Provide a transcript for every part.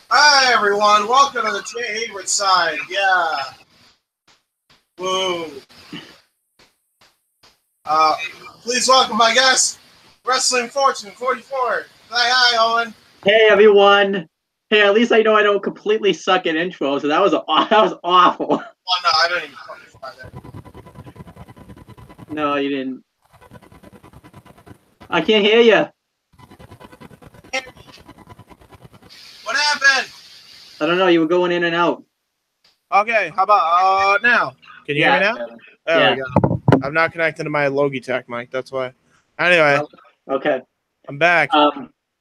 Hi everyone, welcome to the TakeOver side. Yeah. Woo. Please welcome my guest, Wrestling Fortune 44. Hi, Owen. Hey everyone! Hey, at least I know I don't completely suck at intros. So that was awful. Oh no, I don't even fucking try that. No, you didn't. I can't hear you. What happened? I don't know. You were going in and out. Okay, how about now? Can you hear me now? There we go. I'm not connected to my Logitech mic, that's why. Anyway. Okay. I'm back.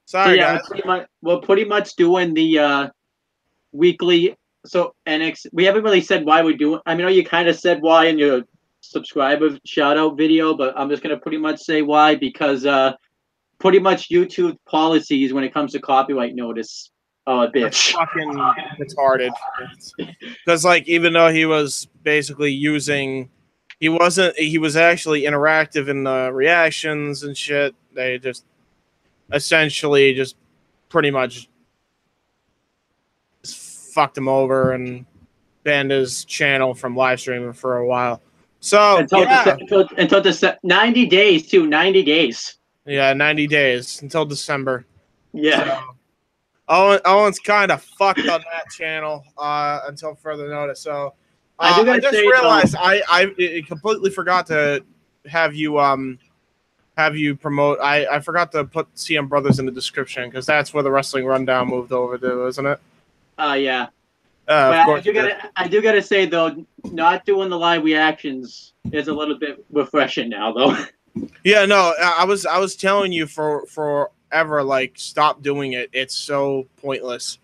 Sorry, guys. We're pretty much doing the weekly. So NXT. We haven't really said why we're doing. I mean, you kind of said why in your subscriber shout out video, but I'm just gonna pretty much say why because pretty much YouTube policies when it comes to copyright notice. Oh, a bitch. Fucking retarded. Because even though he was basically using, he was actually interactive in the reactions and shit. They just essentially just pretty much fucked him over and banned his channel from live streaming for a while. So until 90 days too. 90 days. Yeah, 90 days until December. Yeah. So, Owen's kind of fucked on that channel until further notice. So I just realized I completely forgot to have you promote. I forgot to put CM Brothers in the description because that's where the Wrestling Rundown moved over to, isn't it? Yeah. But of course I do gotta say though, not doing the live reactions is a little bit refreshing now though. Yeah, no, I was telling you forever, stop doing it. It's so pointless.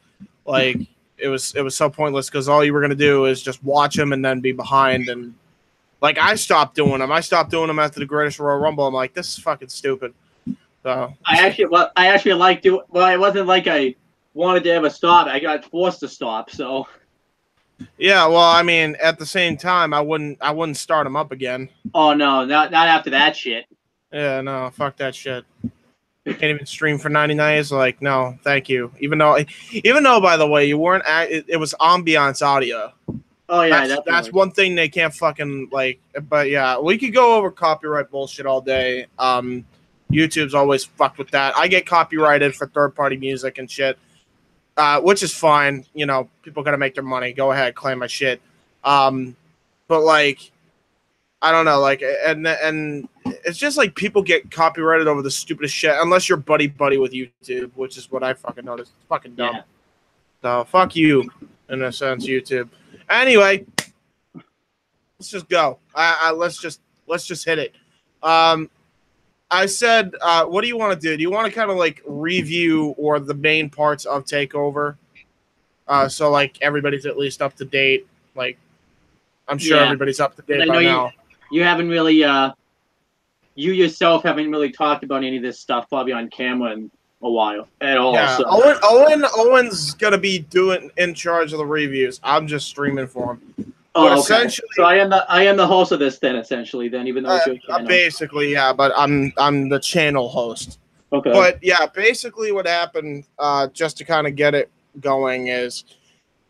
It was so pointless because all you were gonna do is just watch them and then be behind. And I stopped doing them. I stopped doing them after the Greatest Royal Rumble. I'm like, this is fucking stupid. So I actually like to. Well, it wasn't like I wanted to ever stop. I got forced to stop. So. Yeah, well, I mean, at the same time, I wouldn't start them up again. Oh no, not after that shit. Yeah, no, fuck that shit. Can't even stream for 90 days. No, thank you. Even though, by the way, you weren't. It was ambiance audio. Oh yeah, that's one thing they can't fucking like. But yeah, we could go over copyright bullshit all day. YouTube's always fucked with that. I get copyrighted for third-party music and shit. Which is fine, people gotta make their money. Go ahead, claim my shit. But I don't know, and it's just people get copyrighted over the stupidest shit unless you're buddy with YouTube, which is what I fucking noticed. It's fucking dumb. Yeah. So fuck you, in a sense, YouTube. Anyway, let's just go. Let's just hit it. I said, what do you want to do? Do you want to kind of review or the main parts of TakeOver? So everybody's at least up to date. I'm sure everybody's up to date by now. You haven't really, you yourself haven't really talked about any of this stuff probably on camera in a while at all. Yeah, so. Owen's gonna be in charge of the reviews. I'm just streaming for him. Oh, okay. So I am the host of this then, essentially. Then, even though it's your channel. Basically, yeah, but I'm the channel host. Okay. But yeah, basically, what happened, just to kind of get it going, is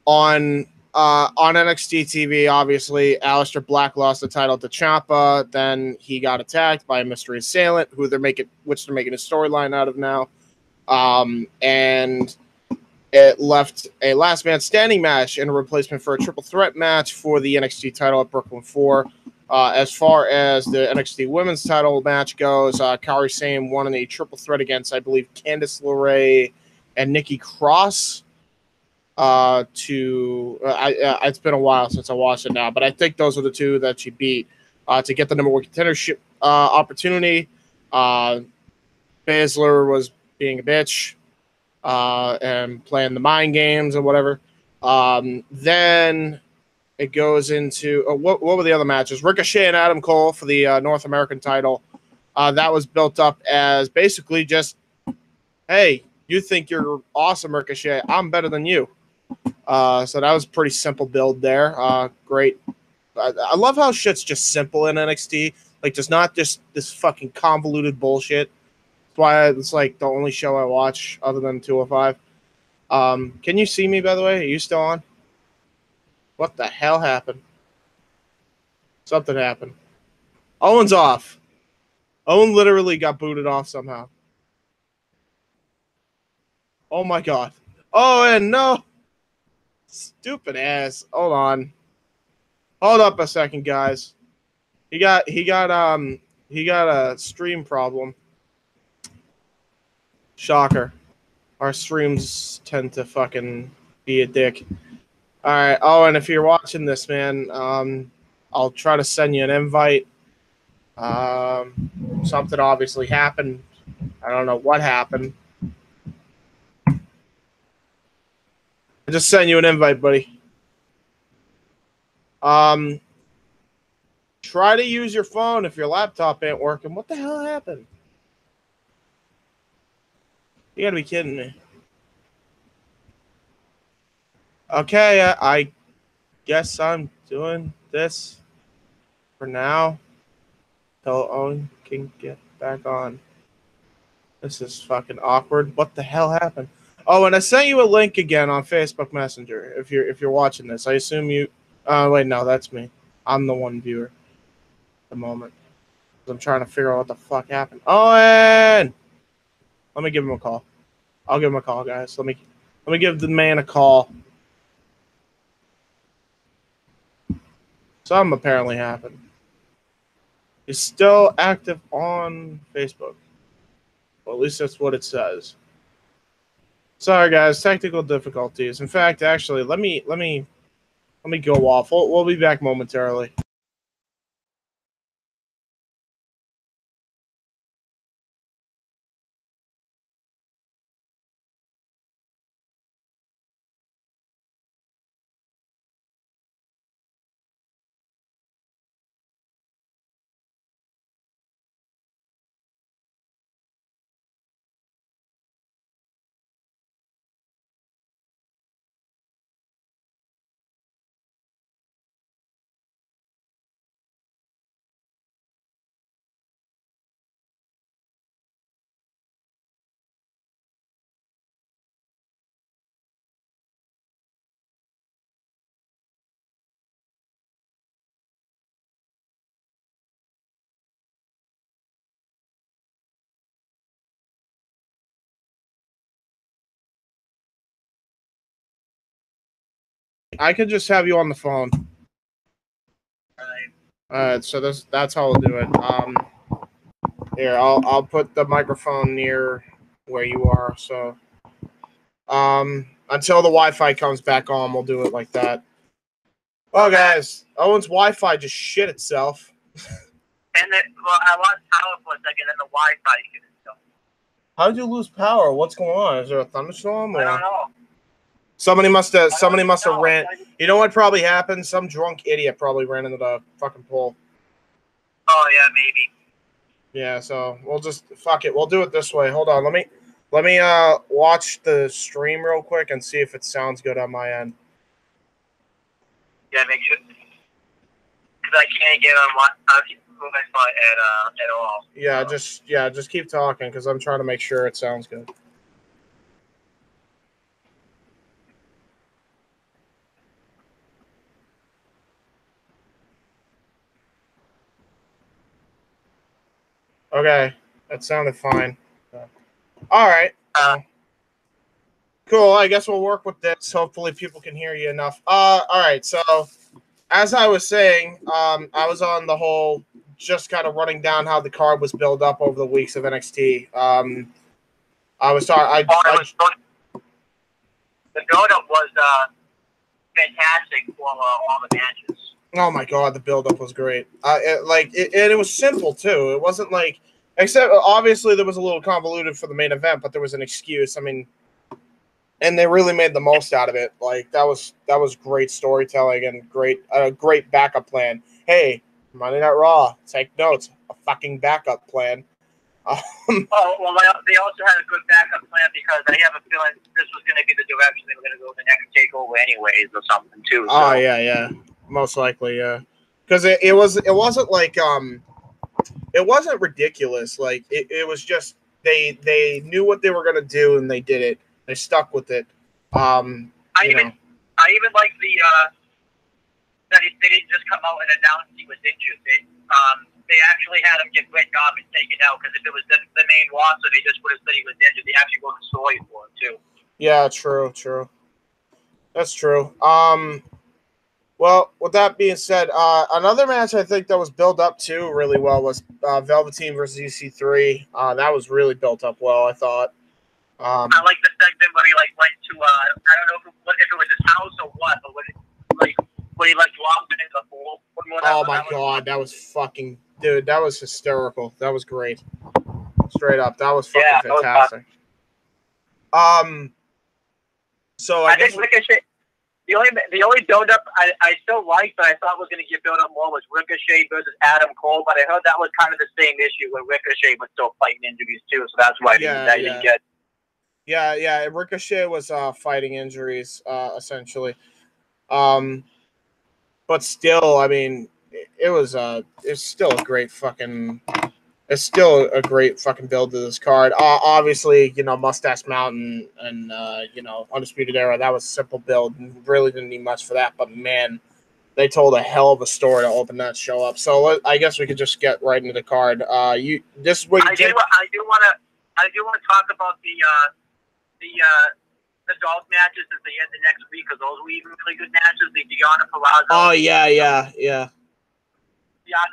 on NXT TV. Obviously, Aleister Black lost the title to Ciampa. Then he got attacked by a mystery assailant, which they're making a storyline out of now, and it left a last man standing match in a replacement for a triple threat match for the NXT title at Brooklyn 4. As far as the NXT women's title match goes, Kairi Sane won in a triple threat against, I believe, Candice LeRae and Nikki Cross. It's been a while since I watched it now, but I think those are the two that she beat to get the number one contendership opportunity. Baszler was being a bitch. And playing the mind games or whatever. Then it goes into what were the other matches? Ricochet and Adam Cole for the North American title. That was built up as basically just, hey, you think you're awesome, Ricochet? I'm better than you. So that was a pretty simple build there. Great. I love how shit's just simple in NXT. Just not just this fucking convoluted bullshit. That's why it's the only show I watch other than 205. Can you see me, by the way? Are you still on? What the hell happened? Something happened. Owen's off. Owen literally got booted off somehow. Oh my god. Owen, no! Stupid ass. Hold on. Hold up a second, guys. He got a stream problem. Shocker. Our streams tend to fucking be a dick. Alright, Owen, if you're watching this, man, I'll try to send you an invite. Something obviously happened. I don't know what happened. I just sent you an invite, buddy. Try to use your phone if your laptop ain't working. What the hell happened? You gotta be kidding me. Okay, I guess I'm doing this for now. Till Owen can get back on. This is fucking awkward. What the hell happened? Oh, and I sent you a link again on Facebook Messenger. If you're watching this, I assume you. Wait, no, that's me. I'm the one viewer at the moment. I'm trying to figure out what the fuck happened. Owen, let me give him a call. I'll give him a call, guys. Let me give the man a call. Something apparently happened. He's still active on Facebook. Well, at least that's what it says. Sorry, guys, technical difficulties. In fact, actually, let me go off. We'll be back momentarily. I could just have you on the phone. All right, so that's how we'll do it. Here, I'll put the microphone near where you are. So, until the Wi-Fi comes back on, we'll do it like that. Oh, guys, Owen's Wi-Fi just shit itself. And then, well, I lost power for a second, and the Wi-Fi shit itself. How did you lose power? What's going on? Is there a thunderstorm? I don't know. Somebody must have ran. You know what probably happened? Some drunk idiot probably ran into the fucking pole. Oh yeah, maybe. Yeah, so we'll just fuck it. We'll do it this way. Hold on. Let me watch the stream real quick and see if it sounds good on my end. Yeah, make sure. Because I can't get on Wi-Fi at all. Yeah, just keep talking because I'm trying to make sure it sounds good. Okay, that sounded fine. All right. Cool. I guess we'll work with this. Hopefully, people can hear you enough. All right. So, as I was saying, I was on the whole, just kind of running down how the card was built up over the weeks of NXT. I was talking. The build-up was fantastic for all the matches. Oh my god, the build-up was great. It was simple too. It wasn't like, except obviously there was a little convoluted for the main event, but there was an excuse. I mean, and they really made the most out of it. Like that was great storytelling and great backup plan. Hey, Monday Night Raw, take notes. A fucking backup plan. Well, they also had a good backup plan because I have a feeling this was going to be the direction they were going to go with the next takeover, anyways, or something too. So. Oh yeah. Most likely, yeah, because it wasn't like it wasn't ridiculous. Like it was just they knew what they were gonna do and they did it. They stuck with it. I even like that they didn't just come out and announce he was injured. They actually had him get written off and taken out, because if it was the main roster, they just would have said he was injured. They actually wrote a story for him too. Yeah, true. That's true. Well, with that being said, another match I think that was built up to really well was Velveteen versus EC3. That was really built up well, I thought. I like the segment where he went to I don't know if it was his house or what, but when he dropped it in the pool. Oh my god, that was fucking dude. That was hysterical. That was great. Straight up, that was fucking fantastic. So I guess think Ricochet. The only build-up I still liked, but I thought was going to get built up more, was Ricochet versus Adam Cole. But I heard that was kind of the same issue, where Ricochet was still fighting injuries too, so that's why I didn't get. Yeah. Ricochet was fighting injuries essentially, but still, I mean, it's still a great fucking. It's still a great fucking build to this card. Obviously, Mustache Mountain and, Undisputed Era, that was a simple build. Really didn't need much for that. But, man, they told a hell of a story to open that show up. So I guess we could just get right into the card. This is what I do want to talk about the dog matches at the end of next week, because those were even really good matches. The Deonna Purrazzo. Oh, yeah. Bianca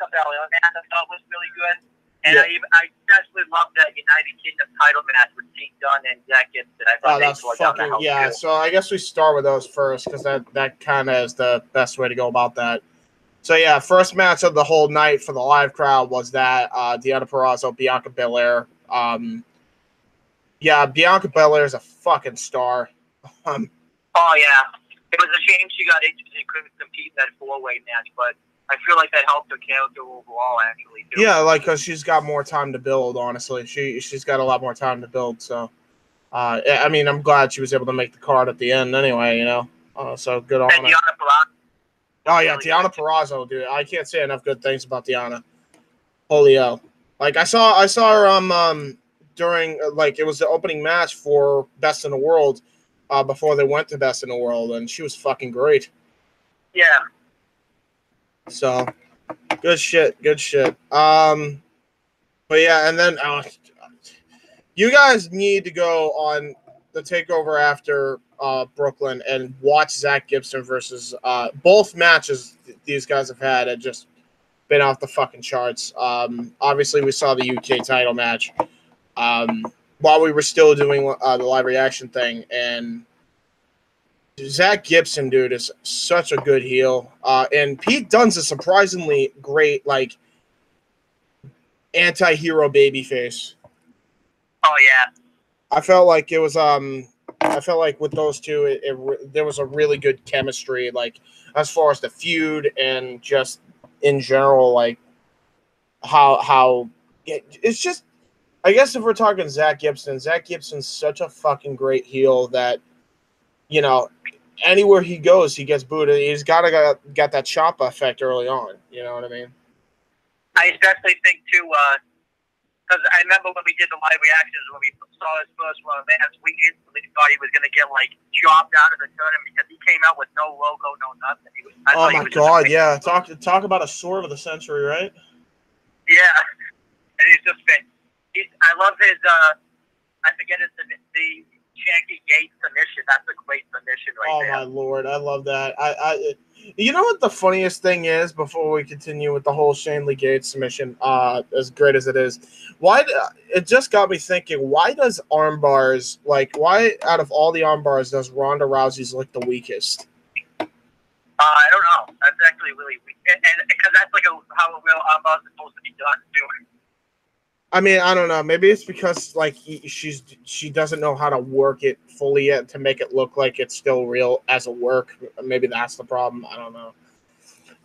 Belair match I thought was really good. And I especially loved that United Kingdom title match with Pete Dunne and Zach Gibson. I thought that's fucking too. So I guess we start with those first, because that kind of is the best way to go about that. So yeah, first match of the whole night for the live crowd was that Deonna Purrazzo, Bianca Belair. Bianca Belair is a fucking star. Oh yeah, it was a shame she got injured and couldn't compete in that 4-way match, but I feel like that helped her character overall, actually, too. Yeah, because she's got more time to build, honestly. She's got a lot more time to build, so... I mean, I'm glad she was able to make the card at the end anyway, so good on her. And Deonna Purrazzo. Oh, yeah, Deonna Purrazzo, dude. I can't say enough good things about Deonna. Holy hell. Like, I saw her during, it was the opening match for Best in the World before they went to Best in the World, and she was fucking great. Yeah. So, good shit. But yeah, and then you guys need to go on the takeover after Brooklyn and watch Zach Gibson versus both matches these guys have had just been off the fucking charts. Obviously, we saw the UK title match while we were still doing the live reaction thing, and Zach Gibson, dude, is such a good heel. And Pete Dunne's a surprisingly great, anti-hero babyface. Oh, yeah. I felt like it was, I felt like with those two, there was a really good chemistry, as far as the feud and just in general, how it's just, I guess if we're talking Zach Gibson's such a fucking great heel that, anywhere he goes, he gets booed. He's got that Ciampa effect early on. You know what I mean? I especially think, too, because I remember when we did the live reactions, when we saw his first one match, we instantly thought he was going to get, chopped out of the tournament, because he came out with no logo, no nothing. Oh, my God, yeah. Talk about a sword of the century, right? Yeah. And he's just been... I love his... I forget the Shanky Gate submission. That's a great submission right there. Oh, my Lord. I love that. You know what the funniest thing is, before we continue with the whole Shanley Gate submission, as great as it is, it just got me thinking, why does armbars, why out of all the armbars does Ronda Rousey's look the weakest? I don't know. That's actually really weak. And because that's how a real armbar is supposed to be done, too. I mean, I don't know. Maybe it's because she doesn't know how to work it fully yet to make it look like it's still real as a work. Maybe that's the problem. I don't know.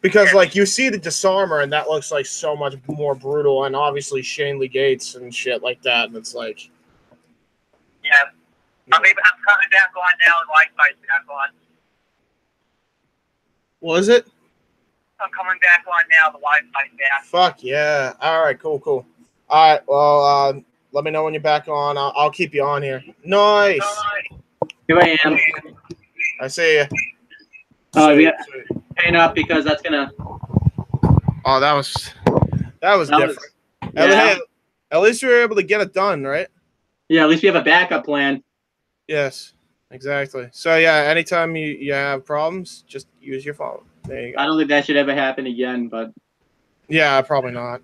Because you see the disarmer and that looks like so much more brutal, and obviously Shanley Gates and shit like that, and it's like. Yeah. I mean, I'm coming back on now, and Wi-Fi's back on. What is it? I'm coming back on now. The Wi-Fi's back. Fuck yeah! All right, cool. All right, well, let me know when you're back on. I'll keep you on here. Nice. Here I am. I see you. We got paying up because that's gonna. Oh, that was different. Yeah. At least we were able to get it done, right? Yeah, at least we have a backup plan. Yes, exactly. So yeah, anytime you have problems, just use your phone. There you go. I don't think that should ever happen again, but. Yeah, probably not.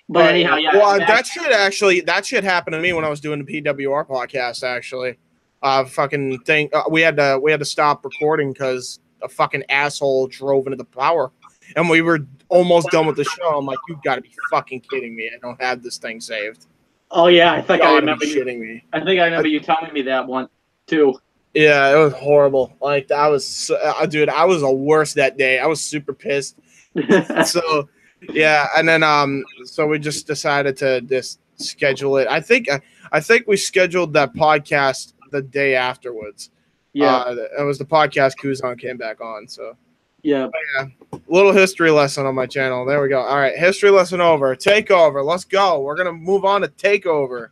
But anyhow, yeah. Well, that shit happened to me when I was doing the PWR podcast. Actually, fucking thing. We had to stop recording because a fucking asshole drove into the power, and we were almost done with the show. I'm like, you got to be fucking kidding me! I don't have this thing saved. Oh yeah, I think I remember you shitting me. I think I remember you telling me that one too. Yeah, it was horrible. Like that was, dude. I was the worst that day. I was super pissed. So. Yeah, and then so we just decided to just schedule it. I think we scheduled that podcast the day afterwards. Yeah, it was the podcast Kuzan came back on. So yeah, little history lesson on my channel. There we go. All right, history lesson over. Takeover. Let's go. We're gonna move on to Takeover.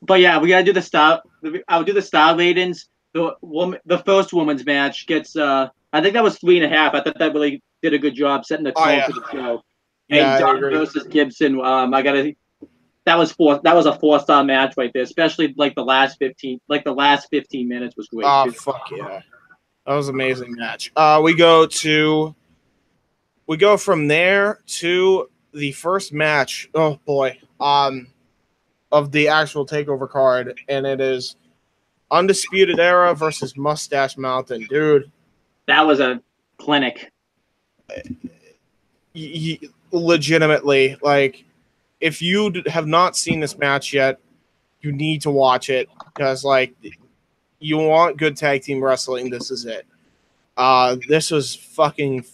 but yeah, we gotta do the star. I'll do the star ratings. The first woman's match gets. I think that was 3.5. I thought that really did a good job setting the tone for the show. Yeah, and Dunn versus Gibson. That was 4. That was a 4-star match right there. Especially like the last 15 minutes was great. Oh fuck yeah, that was an amazing match. We go from there to the first match. Oh boy, of the actual Takeover card, and it is Undisputed Era versus Mustache Mountain, dude. That was a clinic. Legitimately, like, if you have not seen this match yet, you need to watch it because, like, you want good tag team wrestling. This is it. This was fucking.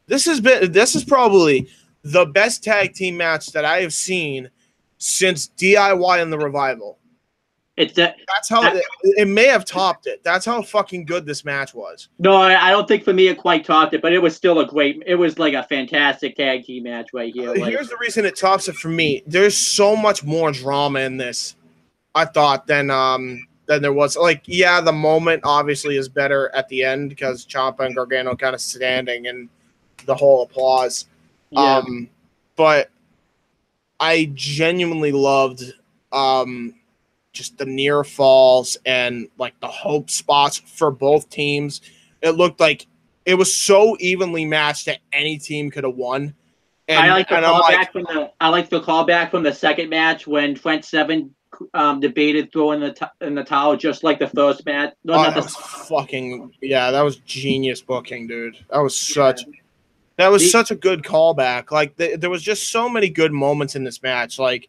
This is probably the best tag team match that I have seen since DIY and the Revival. That's how it may have topped it. That's how fucking good this match was. No, I don't think for me it quite topped it, but it was still it was like a fantastic tag team match right here. Here's the reason it tops it for me. There's so much more drama in this, I thought, than there was. Like, yeah, the moment obviously is better at the end because Ciampa and Gargano kind of standing and the whole applause. Yeah. But I genuinely loved just the near falls and like the hope spots for both teams. It looked like it was so evenly matched that any team could have won. And I like the callback from the second match when Trent Seven debated throwing in the towel just like the first match. No, that was genius booking, dude. That was such a good callback. Like there was just so many good moments in this match. Like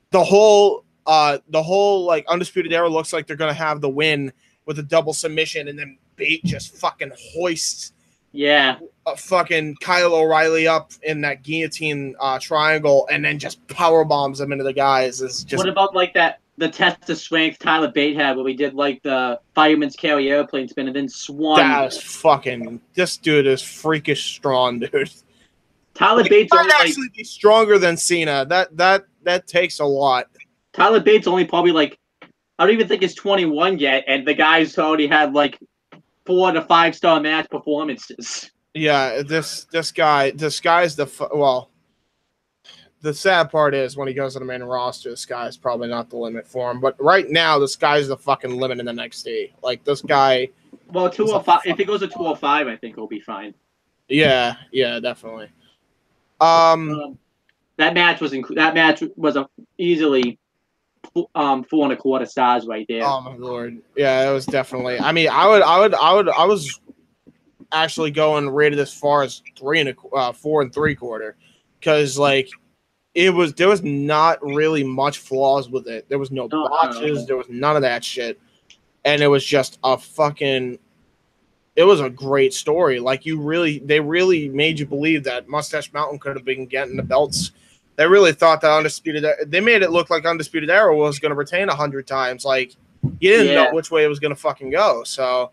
the whole like Undisputed Era looks like they're gonna have the win with a double submission, and then Bate just fucking hoists fucking Kyle O'Reilly up in that guillotine triangle, and then just power bombs them into the guys. Is just. What about like the test of strength Tyler Bate had where we did like the fireman's carry airplane spin and then swung? That was fucking. This dude is freakish strong, dude. Tyler Bates might actually be stronger than Cena. That takes a lot. Tyler Bates only probably like, I don't even think he's 21 yet, and the guy's already had like 4 to 5-star match performances. Yeah, this guy's the sad part is when he goes to the main roster, the sky's probably not the limit for him. But right now, the sky's the fucking limit in the NXT. Like this guy. Well, 205. If he goes to 205, I think he'll be fine. Yeah, definitely. That match was easily 4.25 stars right there. Oh my lord! Yeah, it was definitely. I mean, I was actually going rated as far as 4 3/4, because like there was not really much flaws with it. There was no botches. There was none of that shit, and it was just it was a great story. Like they really made you believe that Mustache Mountain could have been getting the belts. They really thought that they made it look like Undisputed Era was going to retain 100 times. Like, you didn't know which way it was going to fucking go. So.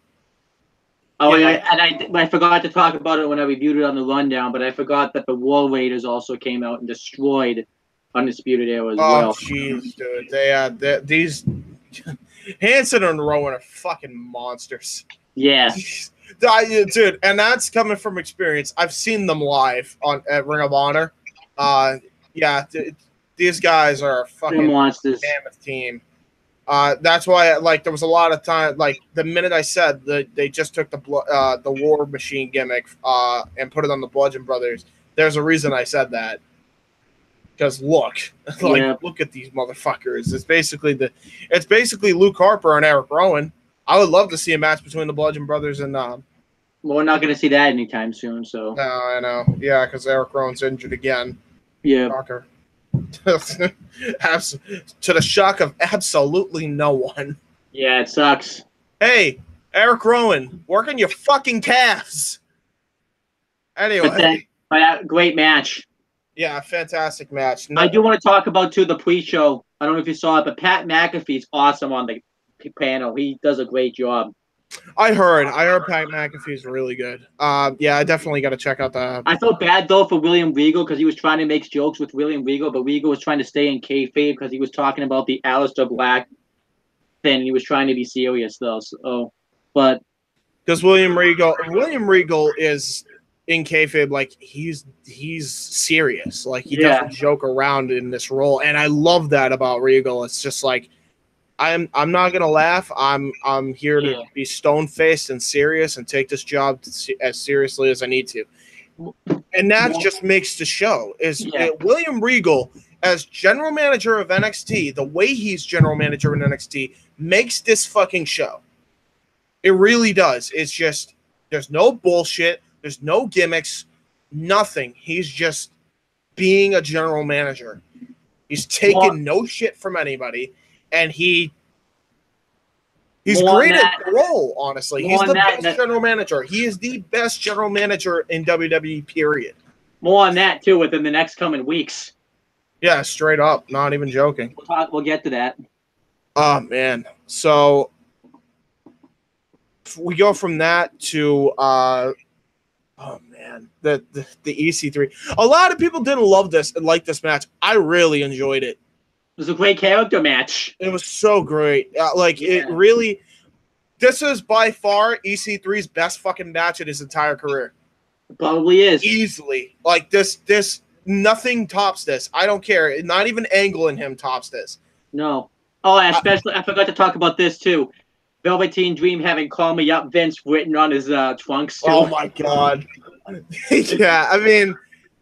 Oh, yeah. And I forgot to talk about it when I reviewed it on the rundown, but I forgot that the War Raiders also came out and destroyed Undisputed Era as well. Oh, jeez, dude. Hanson and Rowan are fucking monsters. Yeah. Dude, and that's coming from experience. I've seen them live at Ring of Honor. These guys are a fucking monsters. mammoth team. That's why, like, there was a lot of time. Like, the minute I said that they just took the War Machine gimmick and put it on the Bludgeon Brothers, there's a reason I said that. Because look at these motherfuckers. It's basically Luke Harper and Eric Rowan. I would love to see a match between the Bludgeon Brothers and. Well, we're not going to see that anytime soon. So. No, I know. Yeah, because Eric Rowan's injured again. Yeah. Shocker. To the shock of absolutely no one. Yeah, it sucks. Hey, Eric Rowan, work on your fucking calves. Anyway. Great match. Yeah, fantastic match. I do want to talk about, too, the pre-show. I don't know if you saw it, but Pat McAfee's awesome on the panel. He does a great job. I heard Pat McAfee's really good. Yeah, I definitely got to check out that. I felt bad though for William Regal because he was trying to make jokes with William Regal, but Regal was trying to stay in kayfabe because he was talking about the Aleister Black thing. He was trying to be serious though. So, but because William Regal is in kayfabe, like he's serious. Like he doesn't joke around in this role, and I love that about Regal. It's just like. I'm not gonna laugh. I'm here to be stone faced and serious and take this job as seriously as I need to, and that just makes the show. William Regal as general manager of NXT, the way he's general manager in NXT makes this fucking show. It really does. It's just there's no bullshit, there's no gimmicks, nothing. He's just being a general manager. He's taking no shit from anybody. And he's great at the role, honestly. He's the best general manager. He is the best general manager in WWE, period. More on that, too, within the next coming weeks. Yeah, straight up. Not even joking. We'll get to that. Oh, man. So, we go from that to, the EC3. A lot of people didn't love this and like this match. I really enjoyed it. It was a great character match. It was so great. It really... This is by far EC3's best fucking match in his entire career. It probably is. Easily. Like, this... Nothing tops this. I don't care. Not even Angle in him tops this. No. Oh, especially... I forgot to talk about this, too. Velveteen Dream having Call Me Up Vince written on his trunks, too. Oh, my God. Yeah, I mean...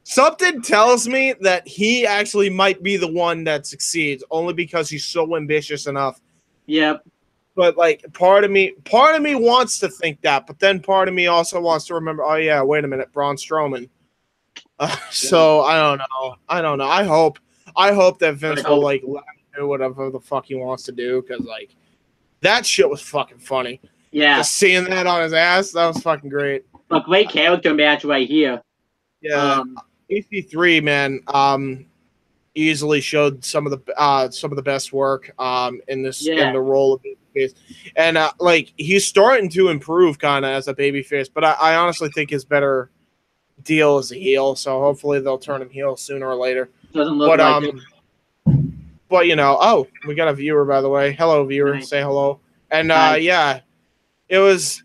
Something tells me that he actually might be the one that succeeds, only because he's so ambitious enough. Yep. But like, part of me wants to think that, but then part of me also wants to remember. Oh yeah, wait a minute, Braun Strowman. So I don't know. I hope that Vince will like let him do whatever the fuck he wants to do, because like that shit was fucking funny. Yeah. Just seeing that on his ass, that was fucking great. A great character match right here. Yeah. EC3, man, easily showed some of the best work in the role of babyface, and like he's starting to improve kind of as a babyface. But I honestly think his better deal is a heel. So hopefully they'll turn him heel sooner or later. Doesn't look like it. But we got a viewer, by the way. Hello, viewer. Nice. Say hello. And it was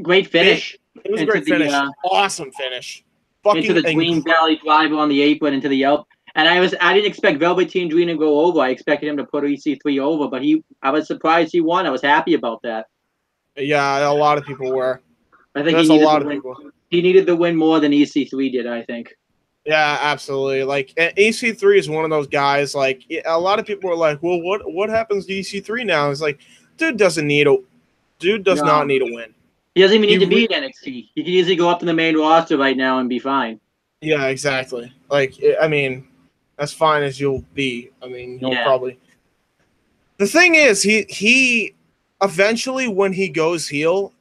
great finish. It was a great finish. Awesome finish. Into the Dream Valley driver on the apron into the Yelp. And I didn't expect Velveteen Dream to go over. I expected him to put EC3 over, but I was surprised he won. I was happy about that. Yeah, a lot of people were. I think he needed the win more than EC3 did, I think. Yeah, absolutely. Like EC3 is one of those guys. Like a lot of people were like, "Well, what happens to EC3 now?" It's like, dude does not need a win. He doesn't even need to be in NXT. He can easily go up to the main roster right now and be fine. Yeah, exactly. Like, I mean, as fine as you'll be. I mean, he'll probably. The thing is, he eventually, when he goes heel,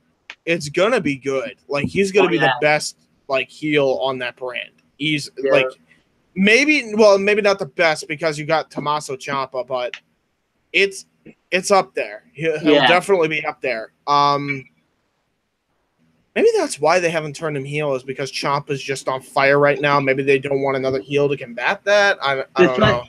it's gonna be good. Like, he's gonna be the best like heel on that brand. He's like, maybe not the best because you got Tommaso Ciampa, but it's up there. He'll definitely be up there. Maybe that's why they haven't turned him heel, is because Ciampa's just on fire right now. Maybe they don't want another heel to combat that. I don't know.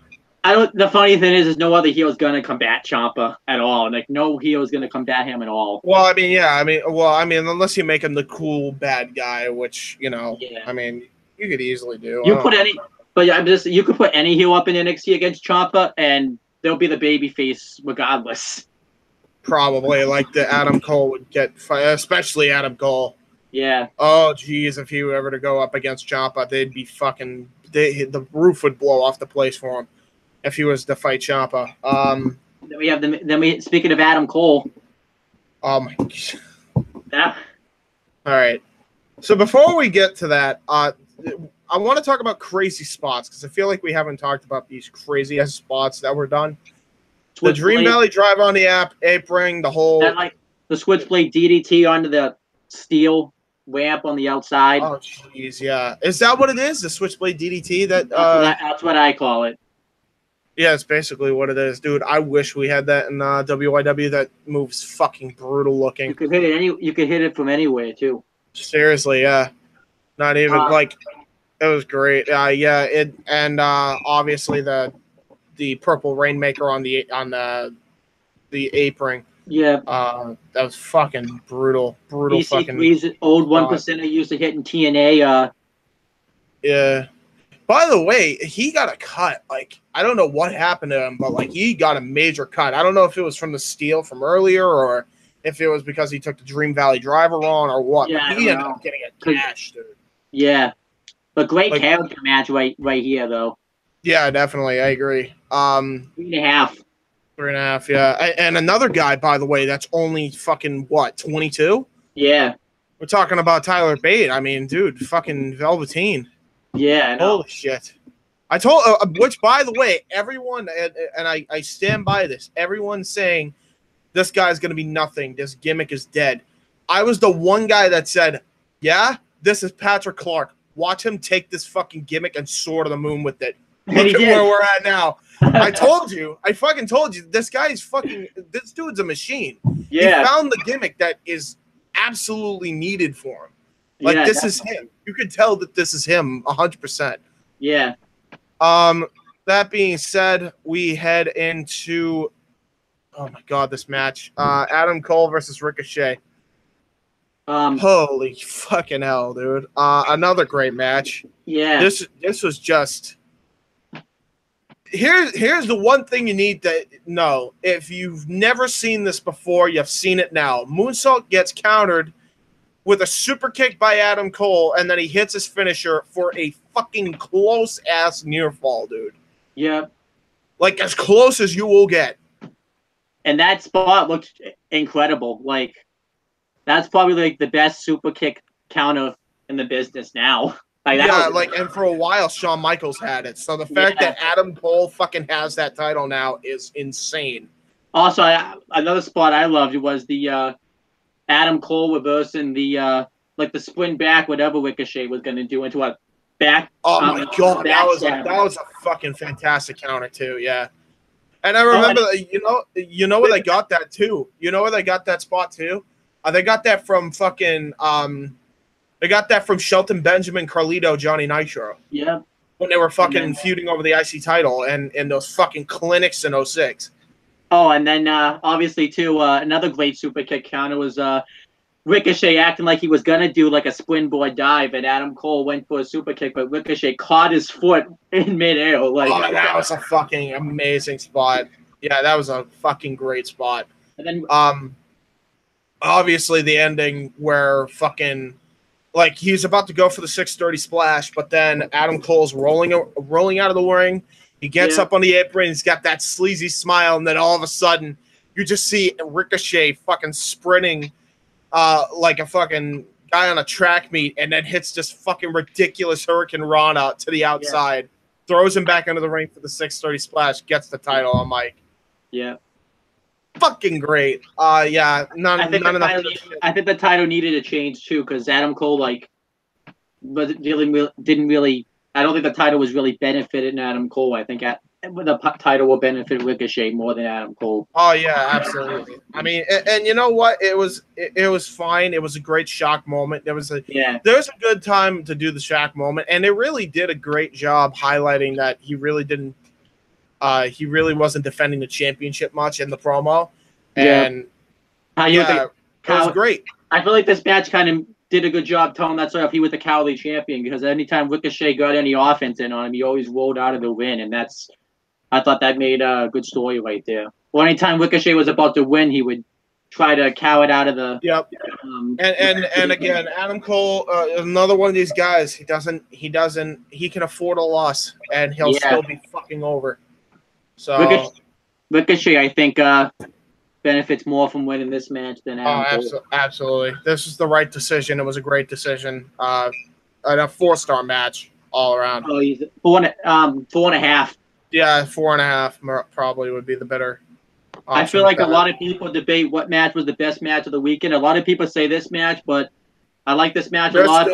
The funny thing is no other heel is gonna combat Ciampa at all. Like no heel is gonna combat him at all. Well, I mean, yeah, unless you make him the cool bad guy, which I mean, you could easily do. You could put any heel up in NXT against Ciampa, and they'll be the babyface regardless. Probably, like the Adam Cole would get, especially Adam Cole. Yeah. Oh, geez, if he were ever to go up against Ciampa, they'd be fucking. The roof would blow off the place for him if he was to fight Ciampa. Speaking of Adam Cole. Oh my God. Yeah. All right. So before we get to that, I want to talk about crazy spots because I feel like we haven't talked about these crazy ass spots that were done. The Dream Valley Drive on the apron, the whole the Switchblade DDT onto the steel ramp on the outside. Oh jeez, yeah. Is that what it is? The Switchblade DDT? That's what I call it. Yeah, it's basically what it is, dude. I wish we had that in WYW. That move's fucking brutal looking. You could hit it You could hit it from anywhere too. Seriously, yeah. Not even it was great. Obviously the purple Rainmaker on the apron. Yeah. That was fucking brutal. He's old 1% used to hit in TNA. Yeah. By the way, he got a cut. Like, I don't know what happened to him, but like he got a major cut. I don't know if it was from the steel from earlier or if it was because he took the Dream Valley Driver on or what. Yeah, but he ended up getting a cash, dude. Yeah. But great character match right here, though. Yeah, definitely. I agree. 3.5. 3.5, yeah. And another guy, by the way, that's only fucking, 22? Yeah. We're talking about Tyler Bate. I mean, dude, fucking Velveteen. Yeah. Holy shit. I told, which, by the way, everyone, and I stand by this, everyone's saying this guy's going to be nothing. This gimmick is dead. I was the one guy that said, yeah, this is Patrick Clark. Watch him take this fucking gimmick and soar to the moon with it. Look at where we're at now. I fucking told you, this dude's a machine. Yeah. He found the gimmick that is absolutely needed for him. Like, this is him. You could tell that this is him 100%. Yeah. That being said, we head into, oh my God, this match. Adam Cole versus Ricochet. Holy fucking hell, dude. Another great match. Yeah. This was just... Here's the one thing you need to know. If you've never seen this before, you've seen it now. Moonsault gets countered with a super kick by Adam Cole, and then he hits his finisher for a fucking close-ass near fall, dude. Yeah. Like, as close as you will get. And that spot looked incredible. Like, that's probably, like, the best super kick counter in the business now. Like, and for a while, Shawn Michaels had it. So the fact that Adam Cole fucking has that title now is insane. Also, another spot I loved was the Adam Cole reversing the sprint back, whatever Ricochet was going to do into a back. Oh my God, that was a fucking fantastic counter too. Yeah, and I remember you know where they got that too. You know where they got that spot too. They got that from fucking They got that from Shelton Benjamin, Carlito, Johnny Nitro. Yeah. When they were fucking feuding over the IC title and those fucking clinics in 06. Oh, and then obviously too, another great super kick counter was Ricochet acting like he was gonna do like a springboard dive, and Adam Cole went for a super kick, but Ricochet caught his foot in midair. Like, that was a fucking amazing spot. Yeah, that was a fucking great spot. And then obviously the ending where fucking like he's about to go for the 630 splash, but then Adam Cole's rolling out of the ring. He gets up on the apron. He's got that sleazy smile, and then all of a sudden, you just see Ricochet fucking sprinting like a fucking guy on a track meet, and then hits this fucking ridiculous Hurricane Rana to the outside, throws him back into the ring for the 630 splash, gets the title on Mike. Yeah. Fucking great. I think the title needed a change too, because Adam Cole didn't really. I don't think the title was really benefited Adam Cole. I think the title will benefit Ricochet more than Adam Cole. Oh yeah, absolutely. I mean, and you know what? It was fine. It was a great shock moment. There was a good time to do the shock moment, and it really did a great job highlighting that he really didn't. He really wasn't defending the championship much in the promo, Yeah. and It was great. I feel like this match kind of did a good job telling that story if he was the cowardly champion, because anytime Ricochet got any offense in on him, he always rolled out of the win, and I thought that made a good story right there. Or anytime Ricochet was about to win, he would try to cow it out of the. Yep. And again, Adam Cole, another one of these guys. He can afford a loss, and he'll still be fucking over. So Ricochet, I think, benefits more from winning this match than Adam Cole. Absolutely. This is the right decision. It was a great decision. And a 4-star match all around. Oh, he's 4.5. Yeah, 4.5 probably would be the better option. I feel like a lot of people debate what match was the best match of the weekend. A lot of people say this match, but I like this match a lot.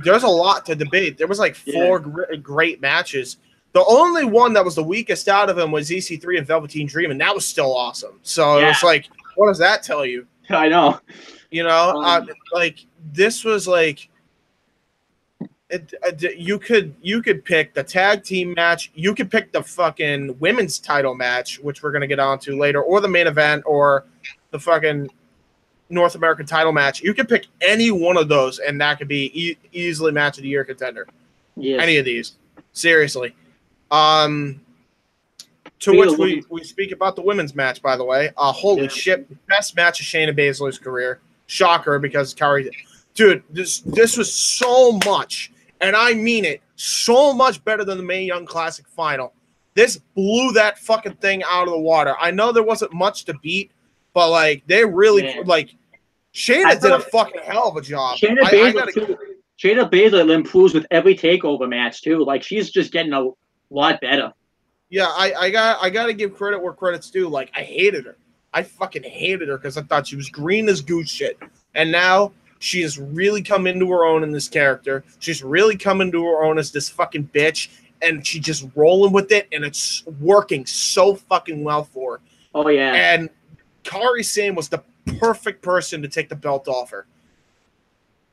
There's a lot to debate. There was like 4 great matches. The only one that was the weakest out of them was EC3 and Velveteen Dream, and that was still awesome. So it was like, what does that tell you? I know. You know, like this was like, you could pick the tag team match. You could pick the fucking women's title match, which we're gonna get onto later, or the main event, or the fucking North American title match. You could pick any one of those, and that could be easily match of the year contender. Yes. Any of these, seriously. To which we speak about the women's match, by the way. Holy shit, best match of Shayna Baszler's career. Shocker, because Kairi, dude, this was so much, and I mean it, so much better than the Mae Young Classic final. This blew that fucking thing out of the water. I know there wasn't much to beat, but like they really Shayna did a fucking hell of a job. Shayna Baszler improves with every takeover match too. Like she's just getting a lot better. Yeah, I got to give credit where credit's due. Like, I hated her. I fucking hated her because I thought she was green as goose shit. And now she has really come into her own in this character. She's really come into her own as this fucking bitch, and she's just rolling with it, and it's working so fucking well for her. Oh, yeah. And Kairi Sane was the perfect person to take the belt off her.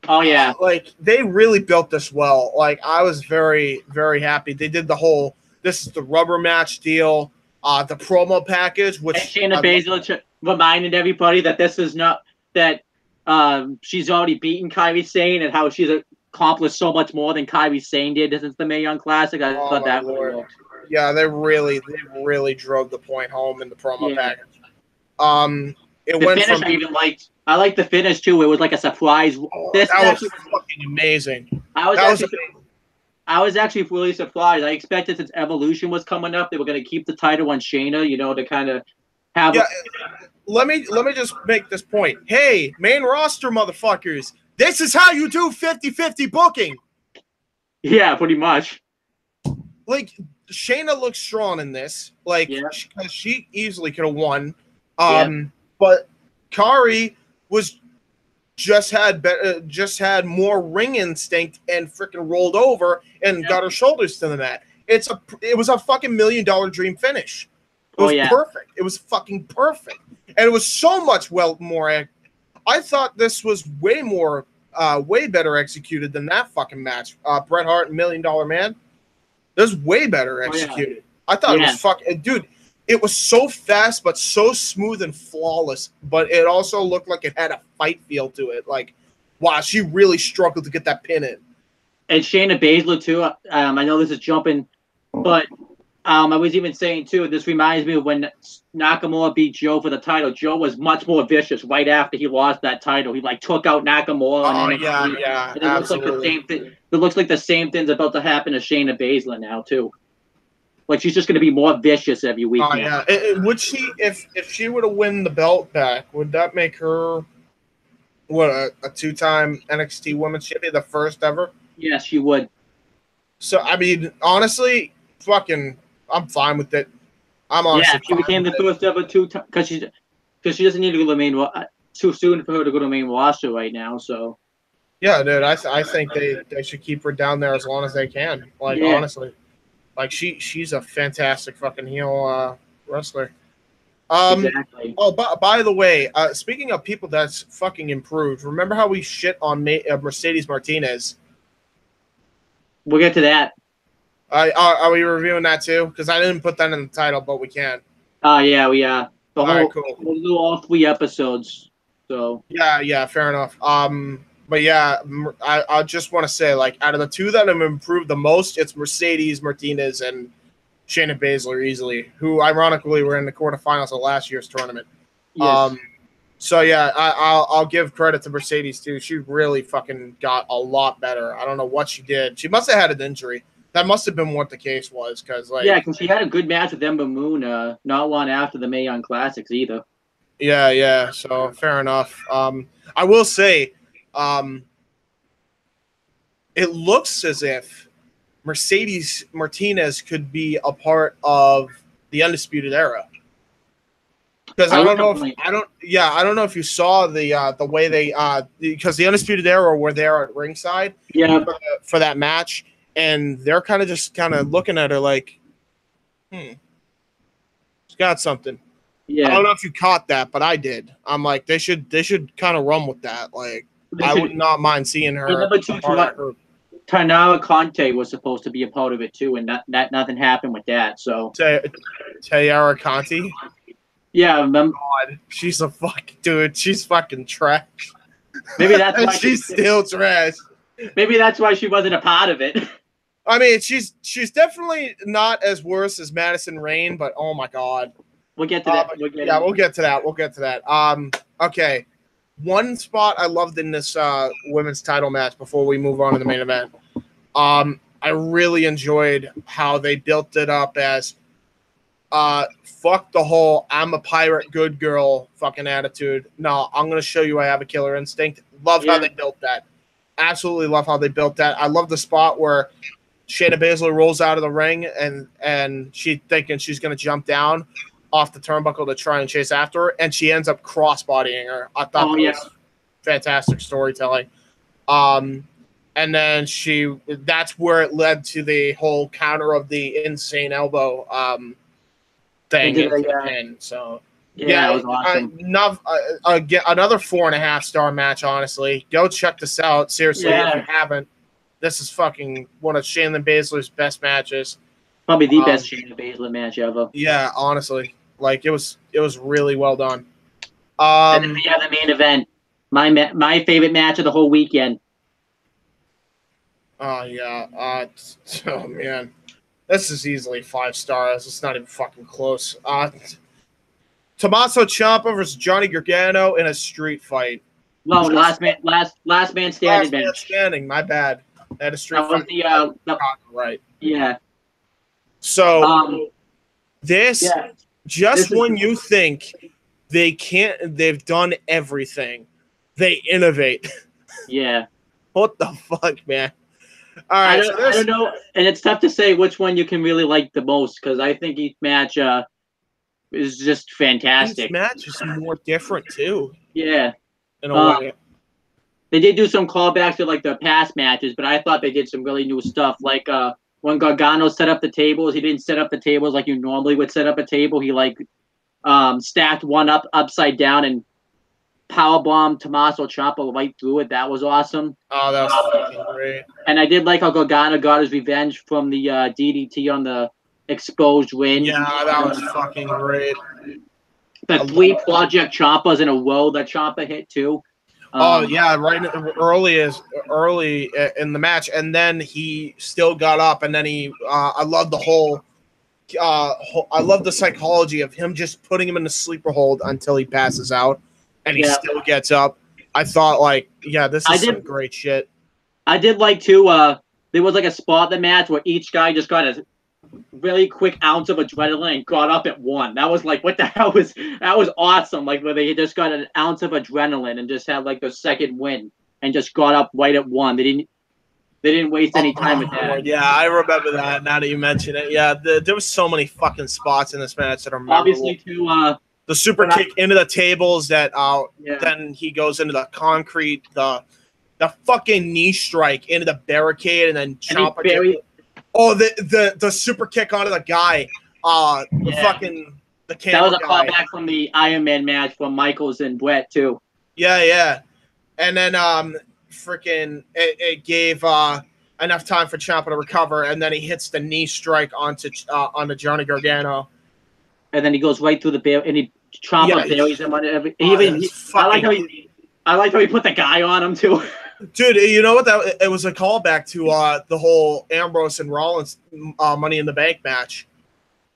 Oh, yeah. Like, they really built this well. Like, I was very, very happy. They did the whole, this is the rubber match deal, the promo package, which... And Shayna Baszler reminded everybody that this is not, that she's already beaten Kairi Sane and how she's accomplished so much more than Kairi Sane did since the Mae Young Classic. I thought that really worked. Yeah, they really drove the point home in the promo package. It the went finish from, I even liked. I liked the finish too. It was like a surprise. That was fucking amazing. I was actually really surprised. I expected since Evolution was coming up, they were going to keep the title on Shayna, you know, to kind of have. Yeah, let me just make this point. Hey, main roster motherfuckers, this is how you do 50-50 booking. Yeah, pretty much. Like, Shayna looks strong in this. Like, she easily could have won. But Kairi was just had more ring instinct and freaking rolled over and got her shoulders to the mat. It was a fucking $1 million dream finish. It was perfect. It was fucking perfect, and it was so much more. I thought this was way better executed than that fucking match. Bret Hart and $1 Million Man. This was way better executed. I thought it was fucking dude. It was so fast, but so smooth and flawless. But it also looked like it had a fight feel to it. Like, wow, she really struggled to get that pin in. And Shayna Baszler too. I know this is jumping, but I was even saying too. This reminds me of when Nakamura beat Joe for the title. Joe was much more vicious right after he lost that title. He like took out Nakamura. And it looks like the same thing. It looks like the same thing's about to happen to Shayna Baszler now too. Like she's just going to be more vicious every week. Oh yeah, would she if she were to win the belt back? Would that make her a 2-time NXT Women's Champion, the first ever? Yes, she would. So I mean, honestly, I'm fine with it. I'm honestly. Yeah, she became the first ever 2-time because she doesn't need to go to the main. Too soon for her to go to the main roster right now. So. Yeah, dude, I think they should keep her down there as long as they can. Like honestly. Like she's a fantastic fucking heel wrestler. Exactly. Oh, by the way, speaking of people that's fucking improved, remember how we shit on Mercedes Martinez? We'll get to that. Are we reviewing that too? Because I didn't put that in the title, but we can. Yeah, we the All whole right, cool. we'll do all 3 episodes. So Yeah, fair enough. But yeah, I just want to say, like, out of the 2 that have improved the most, it's Mercedes Martinez and Shayna Baszler easily, who ironically were in the quarterfinals of last year's tournament. yes. So yeah, I'll give credit to Mercedes too. She really fucking got a lot better. I don't know what she did. She must have had an injury. That must have been what the case was, because like because she had a good match with Ember Moon, not long after the Mae Young Classics either. yeah. So fair enough. I will say, it looks as if Mercedes Martinez could be a part of the Undisputed Era. Because I don't know if you saw the way they because the Undisputed Era were there at ringside for that match, and they're kind of looking at her like, she's got something. Yeah. I don't know if you caught that, but I did. I'm like, they should kind of run with that. Like, I would not mind seeing her. Tanara Conte was supposed to be a part of it too, and nothing happened with that. So Tayara Conti. Yeah, remember? God, she's a fucking dude. She's fucking trash. Maybe that's why she's still trash. Maybe that's why she wasn't a part of it. I mean, she's definitely not as worse as Madison Rayne, but oh my god. We'll get to that. We'll get to that. Okay. One spot I loved in this women's title match before we move on to the main event. I really enjoyed how they built it up as fuck the whole I'm a pirate good girl fucking attitude. No, I'm going to show you I have a killer instinct. Love how they built that. Absolutely love how they built that. I love the spot where Shayna Baszler rolls out of the ring and she thinking she's going to jump down off the turnbuckle to try and chase after her, and she ends up crossbodying her. I thought that was fantastic storytelling. And then that's where it led to the whole counter of the insane elbow thing. So it was awesome. Another 4.5-star match, honestly. Go check this out. Seriously, if you haven't. This is fucking one of Shayna Baszler's best matches. Probably the best Shayna Baszler match ever. Yeah, honestly. Like, it was really well done. And then we have the main event. My favorite match of the whole weekend. Oh, yeah. Oh, man. This is easily 5 stars. It's not even fucking close. Tommaso Ciampa versus Johnny Gargano in a street fight. No, last man standing. Last man standing. My bad. That is street fight. Right. Yeah. So when you think they've done everything, they innovate. Yeah. What the fuck, man? All right, I don't know, and it's tough to say which one you can really like the most because I think each match is just fantastic. Each match is more different too. Yeah, in a way. They did do some callbacks to like the past matches, but I thought they did some really new stuff. Like when Gargano set up the tables, he didn't set up the tables like you normally would set up a table. He stacked one upside down and powerbomb Tommaso Ciampa right through it. That was awesome. Oh, that was fucking great. And I did like how Gargano got his revenge from the DDT on the exposed ring. Yeah, that was fucking great. The 3 Project Ciampas in a row that Ciampa hit too. Right early in the match, and then he still got up, and then I love the whole. I love the psychology of him just putting him in the sleeper hold until he passes out. And he still gets up. I thought, this is some great shit. I did like, too, there was, a spot in the match where each guy just got a really quick ounce of adrenaline and got up at one. That was, what the hell was... That was awesome, where they just got an ounce of adrenaline and just had, the second win and just got up right at one. They didn't waste any time with that. Yeah, I remember that now that you mention it. Yeah, there was so many fucking spots in this match that are memorable. Obviously, too... the super kick into the tables that then he goes into the concrete, the fucking knee strike into the barricade, and then Ciampa. The super kick onto the guy. The that was a callback from the Iron Man match from Michaels and Brett too. Yeah. And then freaking it gave I enough time for Ciampa to recover, and then he hits the knee strike onto Johnny Gargano. And then he goes right through the bear, and Ciampa buries him on every. I like how he put the guy on him too. Dude, you know what? It was a callback to the whole Ambrose and Rollins Money in the Bank match.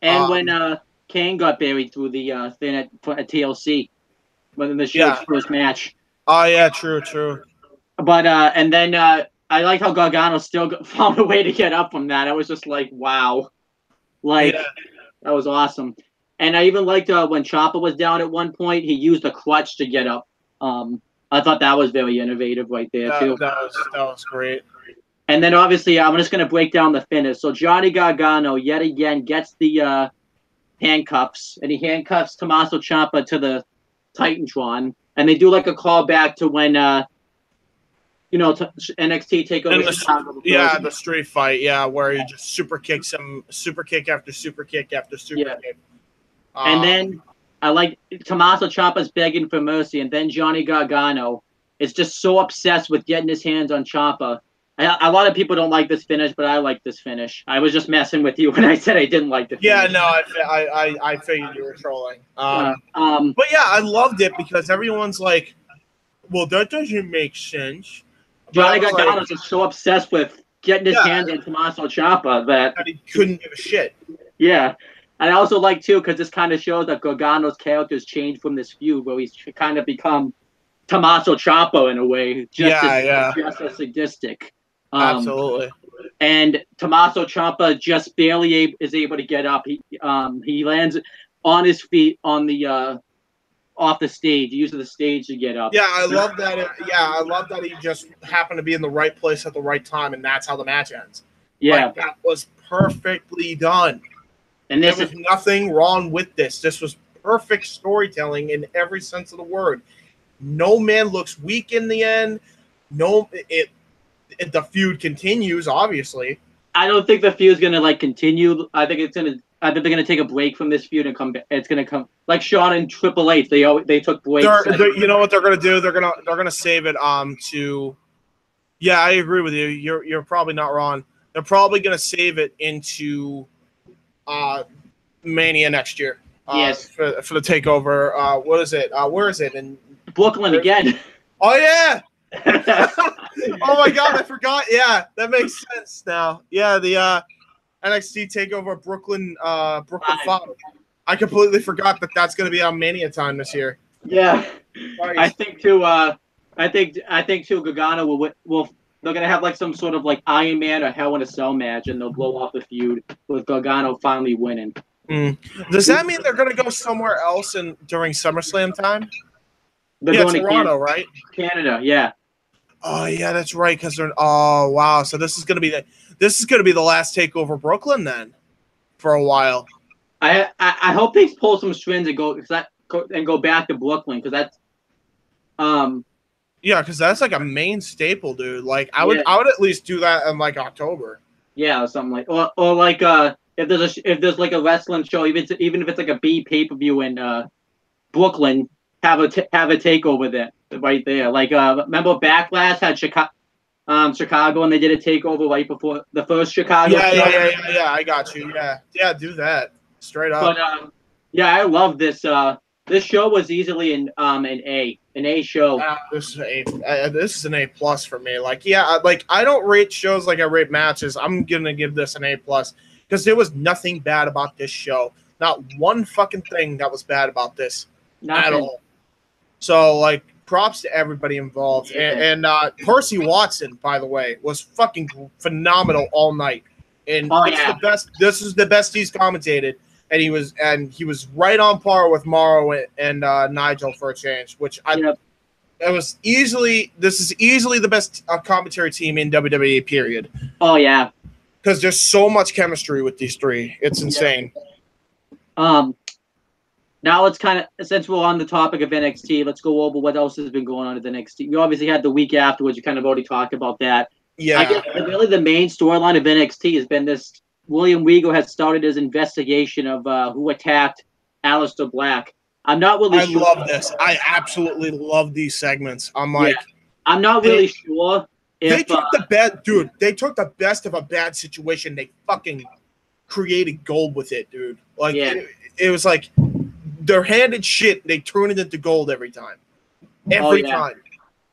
And when Kane got buried through the thing at TLC, when the show's first match. Oh yeah, true. But and then I like how Gargano still found a way to get up from that. I was just like, wow, that was awesome. And I even liked when Ciampa was down at one point, he used a crutch to get up. I thought that was very innovative right there too. That was great. And then obviously I'm just going to break down the finish. So Johnny Gargano yet again gets the handcuffs, and he handcuffs Tommaso Ciampa to the Titantron, and they do like a callback to when NXT TakeOver Chicago. Yeah, the street fight. Yeah, where he just super kicks him, super kick after super kick after super kick. And then I like Tommaso Ciampa's begging for mercy, and then Johnny Gargano is just so obsessed with getting his hands on Ciampa. A lot of people don't like this finish, but I like this finish. I was just messing with you when I said I didn't like the finish. Yeah, no, I figured you were trolling. But yeah, I loved it because everyone's like, well, that doesn't make sense. Johnny Gargano's just so obsessed with getting his hands on Tommaso Ciampa that he couldn't give a shit. Yeah. And I also like, too, because this kind of shows that Gargano's character's changed from this feud where he's kind of become Tommaso Ciampa in a way. Just as sadistic. Absolutely. And Tommaso Ciampa just barely is able to get up. He lands on his feet on the off the stage. He uses the stage to get up. Yeah, I love that. I love that he just happened to be in the right place at the right time, and that's how the match ends. Yeah, that was perfectly done. And there was nothing wrong with this. This was perfect storytelling in every sense of the word. No man looks weak in the end. The feud continues, obviously. I don't think the feud's gonna continue. I think they're gonna take a break from this feud and come. It's gonna come like Shawn and Triple H. They took breaks. You know what they're gonna do? They're gonna save it to. Yeah, I agree with you. You're probably not wrong. They're probably gonna save it into Mania next year. Yes. For the takeover. What is it? Where is it? In Brooklyn again. Oh yeah. Oh my god, I forgot. Yeah, that makes sense now. Yeah, the NXT TakeOver Brooklyn 5. I completely forgot that that's going to be on Mania time this year. Yeah, nice. I think too. I think too. Gargano will. They're gonna have like some sort of like Iron Man or Hell in a Cell match, and they'll blow off the feud with Gargano finally winning. Does that mean they're gonna go somewhere else during SummerSlam time? They're going to Toronto, right? Canada, yeah. Oh yeah, that's right. Because they're wow. So this is gonna be the last TakeOver Brooklyn then, for a while. I hope they pull some strings and go back to Brooklyn because that's yeah, because that's like a main staple, dude. Like I would at least do that in like October. Yeah, or something like or like if there's like a wrestling show, even if it's like a B pay-per-view in Brooklyn, have a takeover there right there. Like remember Backlash had Chicago and they did a takeover right before the first Chicago. Yeah. I got you. Yeah. Do that straight up. But yeah, I love this. This show was easily an A show. This is an A+ for me. Like I don't rate shows like I rate matches. I'm gonna give this an A+ because there was nothing bad about this show. Not one fucking thing that was bad about this at all. So like, props to everybody involved. Yeah. And Percy Watson, by the way, was fucking phenomenal all night. And this is the best he's commentated. And he was right on par with Morrow and Nigel for a change, which this is easily the best commentary team in WWE, period. Oh yeah. Because there's so much chemistry with these three. It's insane. Now let's since we're on the topic of NXT, let's go over what else has been going on at NXT. You obviously had the week afterwards. You kind of already talked about that. Yeah. I guess really the main storyline of NXT has been this. William Regal has started his investigation of who attacked Aleister Black. I'm not really sure. I love this. I absolutely love these segments. I'm like... I'm not really sure They took the best, dude. They took the best of a bad situation. They fucking created gold with it, dude. Like it was like they're handed shit. They turn it into gold every time, every time.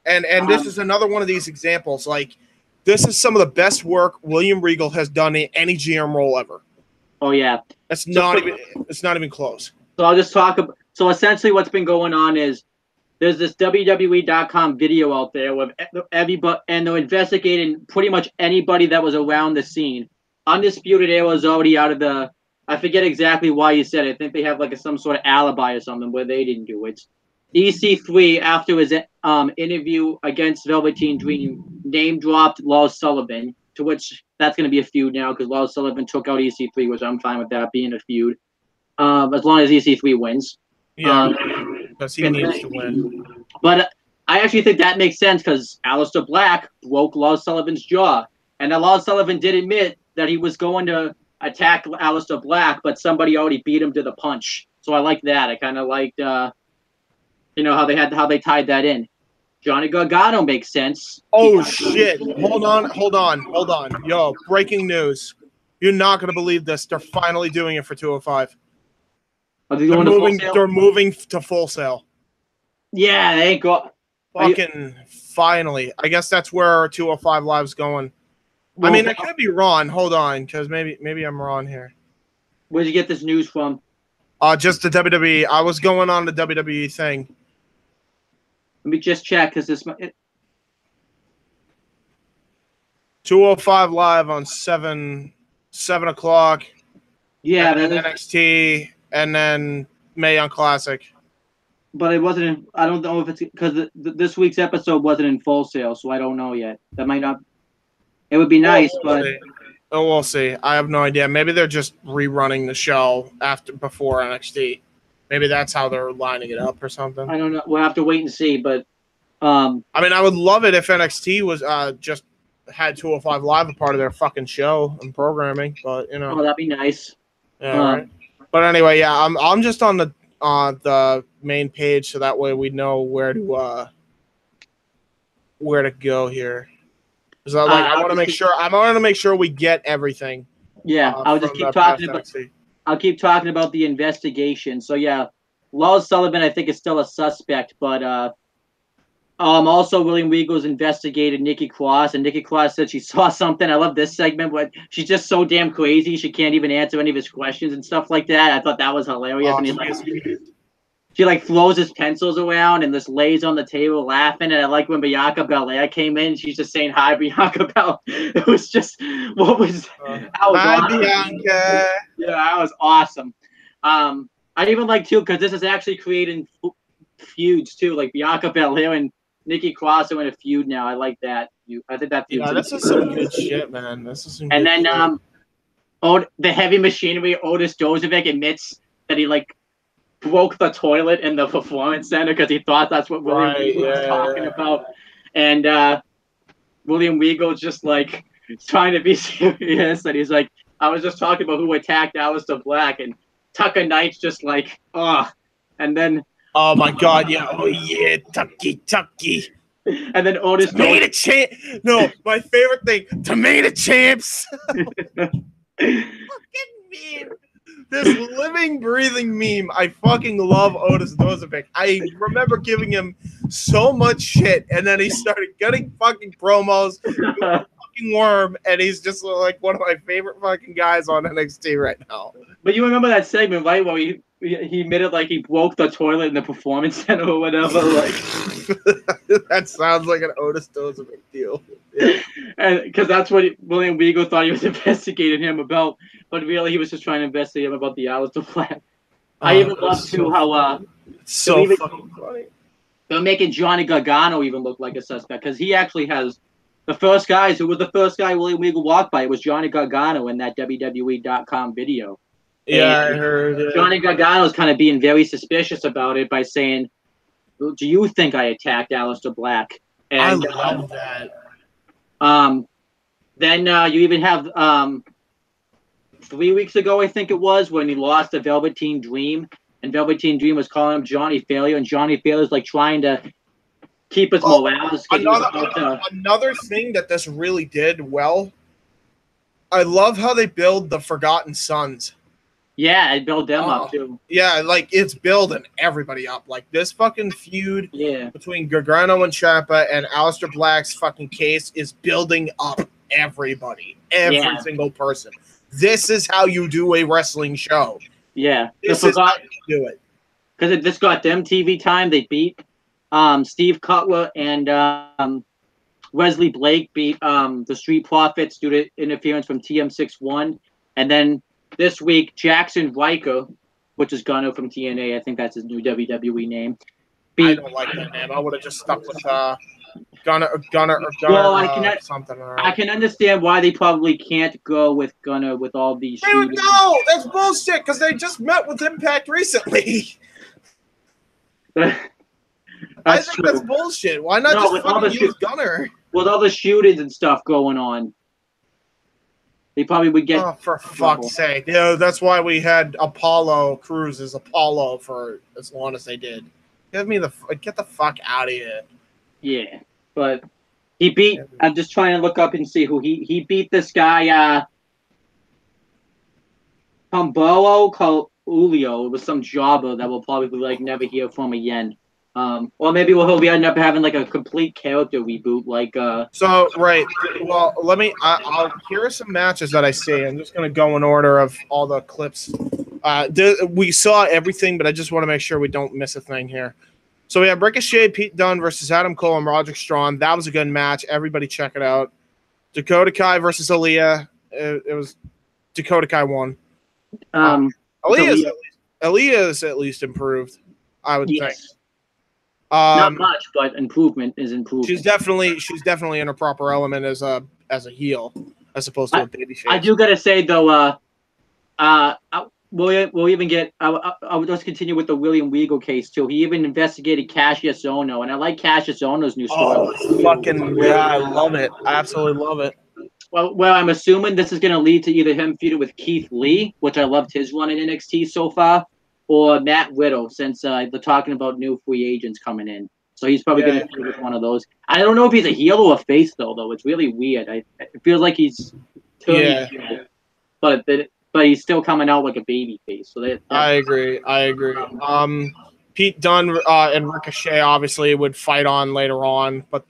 And this is another one of these examples. Like this is some of the best work William Regal has done in any GM role ever. Oh yeah, it's not even close. So I'll just talk about. So essentially, what's been going on is there's this WWE.com video out there with everybody, and they're investigating pretty much anybody that was around the scene. Undisputed Era was already out of the. I forget exactly why you said it. I think they have like some sort of alibi or something where they didn't do it. EC3, after his interview against Velveteen Dream, name dropped Lars Sullivan, to which that's going to be a feud now because Lars Sullivan took out EC3, which I'm fine with that being a feud, as long as EC3 wins. Yeah, because he needs to win. But I actually think that makes sense because Aleister Black broke Lars Sullivan's jaw, and Lars Sullivan did admit that he was going to attack Aleister Black, but somebody already beat him to the punch. So I like that. I kind of liked. How they tied that in. Johnny Gargano makes sense. Oh shit! Hold on. Yo, breaking news! You're not gonna believe this. They're finally doing it for 205. Are they going to full sale? They're moving to Full Sail. Yeah, they ain't got. Fucking finally! I guess that's where 205 Live's going. Well, I mean, I could be wrong. Hold on, because maybe I'm wrong here. Where'd you get this news from? Just the WWE. I was going on the WWE thing. Let me just check because this. 205 Live on 7 o'clock. Yeah, and then NXT, and then Mae Young Classic. But it wasn't. I don't know if it's because this week's episode wasn't in Full Sail, so I don't know yet. That might not. It would be nice, but. We'll see. I have no idea. Maybe they're just rerunning the show before NXT. Maybe that's how they're lining it up or something. I don't know. We'll have to wait and see. But I mean, I would love it if NXT was just had 205 Live a part of their fucking show and programming. But oh, that'd be nice. Yeah. Right. But anyway, yeah, I'm just on the main page, so that way we know where to go here. So I want to make sure we get everything. Yeah, I'll just keep talking about. I'll keep talking about the investigation. So yeah, Lars Sullivan I think is still a suspect, but also William Regal's investigated Nikki Cross, and Nikki Cross said she saw something. I love this segment, but she's just so damn crazy she can't even answer any of his questions and stuff like that. I thought that was hilarious. And she like throws his pencils around and just lays on the table laughing. And I like when Bianca Belair came in, she's just saying hi, Bianca Belair. It was just hi, awesome. Bianca. Yeah, that was awesome. I even like too because this is actually creating feuds too. Like Bianca Belair and Nikki Cross are in a feud now. I like that. I think that. Yeah, this is some good shit, man. This is some. And then the Heavy Machinery Otis Dozovic admits that he like broke the toilet in the Performance Center because he thought that's what William Regal was talking about. And William Regal's just like trying to be serious, and he's like, I was just talking about who attacked Aleister Black, and Tucker Knight's just like, and then oh my god, yeah, oh yeah, Tucky. And then Otis Tomato Champ. No, my favorite thing, Tomato Champs. Fucking meme. This living, breathing meme. I fucking love Otis Dozovic. I remember giving him so much shit, and then he started getting fucking promos, fucking worm, and he's just like one of my favorite fucking guys on NXT right now. But you remember that segment, right, where he admitted like he broke the toilet in the Performance Center or whatever, like. That sounds like an Otis Dozovic deal. Yeah. And because that's what William Regal thought he was investigating him about, but really he was just trying to investigate him about the Aleister Black. I even love too how it's so fucking funny. They're making Johnny Gargano even look like a suspect because he actually has the first guy William Regal walked by. It was Johnny Gargano in that WWE.com video. Yeah, and I heard it. Johnny Gargano's kind of being very suspicious about it by saying, do you think I attacked Aleister Black? And, I love that. Then you even have 3 weeks ago, I think it was, when he lost to Velveteen Dream, and Velveteen Dream was calling him Johnny Failure, and Johnny Failure is like trying to keep his morale. Another thing that this really did well, I love how they build the Forgotten Sons. Yeah, it built them up too. Yeah, like it's building everybody up. Like this fucking feud between Gargano and Ciampa and Aleister Black's fucking case is building up everybody, every single person. This is how you do a wrestling show. Yeah, this is how you do it. Because this got them TV time. They beat Steve Cutler and Wesley Blake beat the Street Profits due to interference from TM61, and then this week Jackson Riker, which is Gunner from TNA, I think that's his new WWE name. I don't like that name. I would have just stuck with Gunner well, something. I can understand why they probably can't go with Gunner with all these. Dude, no, that's bullshit. Because they just met with Impact recently. I think that's bullshit. Why not just fucking use Gunner? With all the shootings and stuff going on, they probably would get. Oh, for fuck's sake! That's why we had Apollo Crews as Apollo for as long as they did. Get the fuck out of here. Yeah, but he beat. I'm just trying to look up and see who he beat. This guy, Pambolo Julio. It was some jobber that we'll probably never hear from again. Or maybe he'll end up having like a complete character reboot, like. So right, well, I'll here are some matches that I see. I'm just gonna go in order of all the clips. We saw everything, but I just want to make sure we don't miss a thing here. So we have Ricochet, Pete Dunne versus Adam Cole and Roderick Strong. That was a good match. Everybody check it out. Dakota Kai versus Aaliyah. It was Dakota Kai won. Aaliyah is at least improved, I would think. Not much, but improvement is improvement. She's definitely in her proper element as a heel, as opposed to a babyface. I do gotta say though, we'll even get. I'll just continue with the William Regal case too. He even investigated Cassius Ohno, and I like Cassius Ohno's new story. I love it. I absolutely love it. Well, I'm assuming this is going to lead to either him feuding with Keith Lee, which I loved his run in NXT so far, or Matt Riddle, since they're talking about new free agents coming in. So he's probably going to feud with one of those. I don't know if he's a heel or a face, though. It's really weird. It feels like he's turning heel, but he's still coming out like a baby face. So I agree. Pete Dunne and Ricochet obviously would fight on later on, but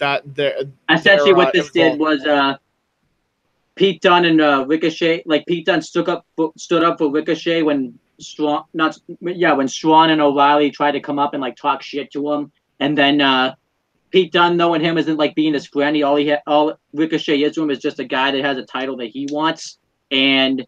essentially what this did was Pete Dunne and Ricochet, like Pete Dunne stood up for Ricochet when Strawn and O'Reilly tried to come up and talk shit to him, and then Pete Dunne, knowing him isn't being his friend, all Ricochet is to him is just a guy that has a title that he wants, and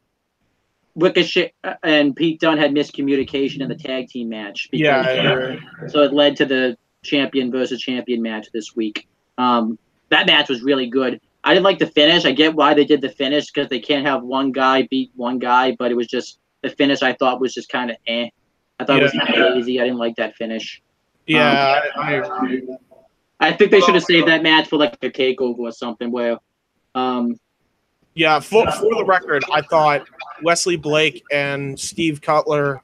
Ricochet and Pete Dunne had miscommunication in the tag team match. So it led to the champion versus champion match this week. That match was really good. I didn't like the finish. I get why they did the finish, because they can't have one guy beat one guy, but it was just the finish I thought was just kind of I thought it was kind of lazy. I didn't like that finish. Yeah, I agree. I think they should have saved that match for a takeover or something where for the record, I thought Wesley Blake and Steve Cutler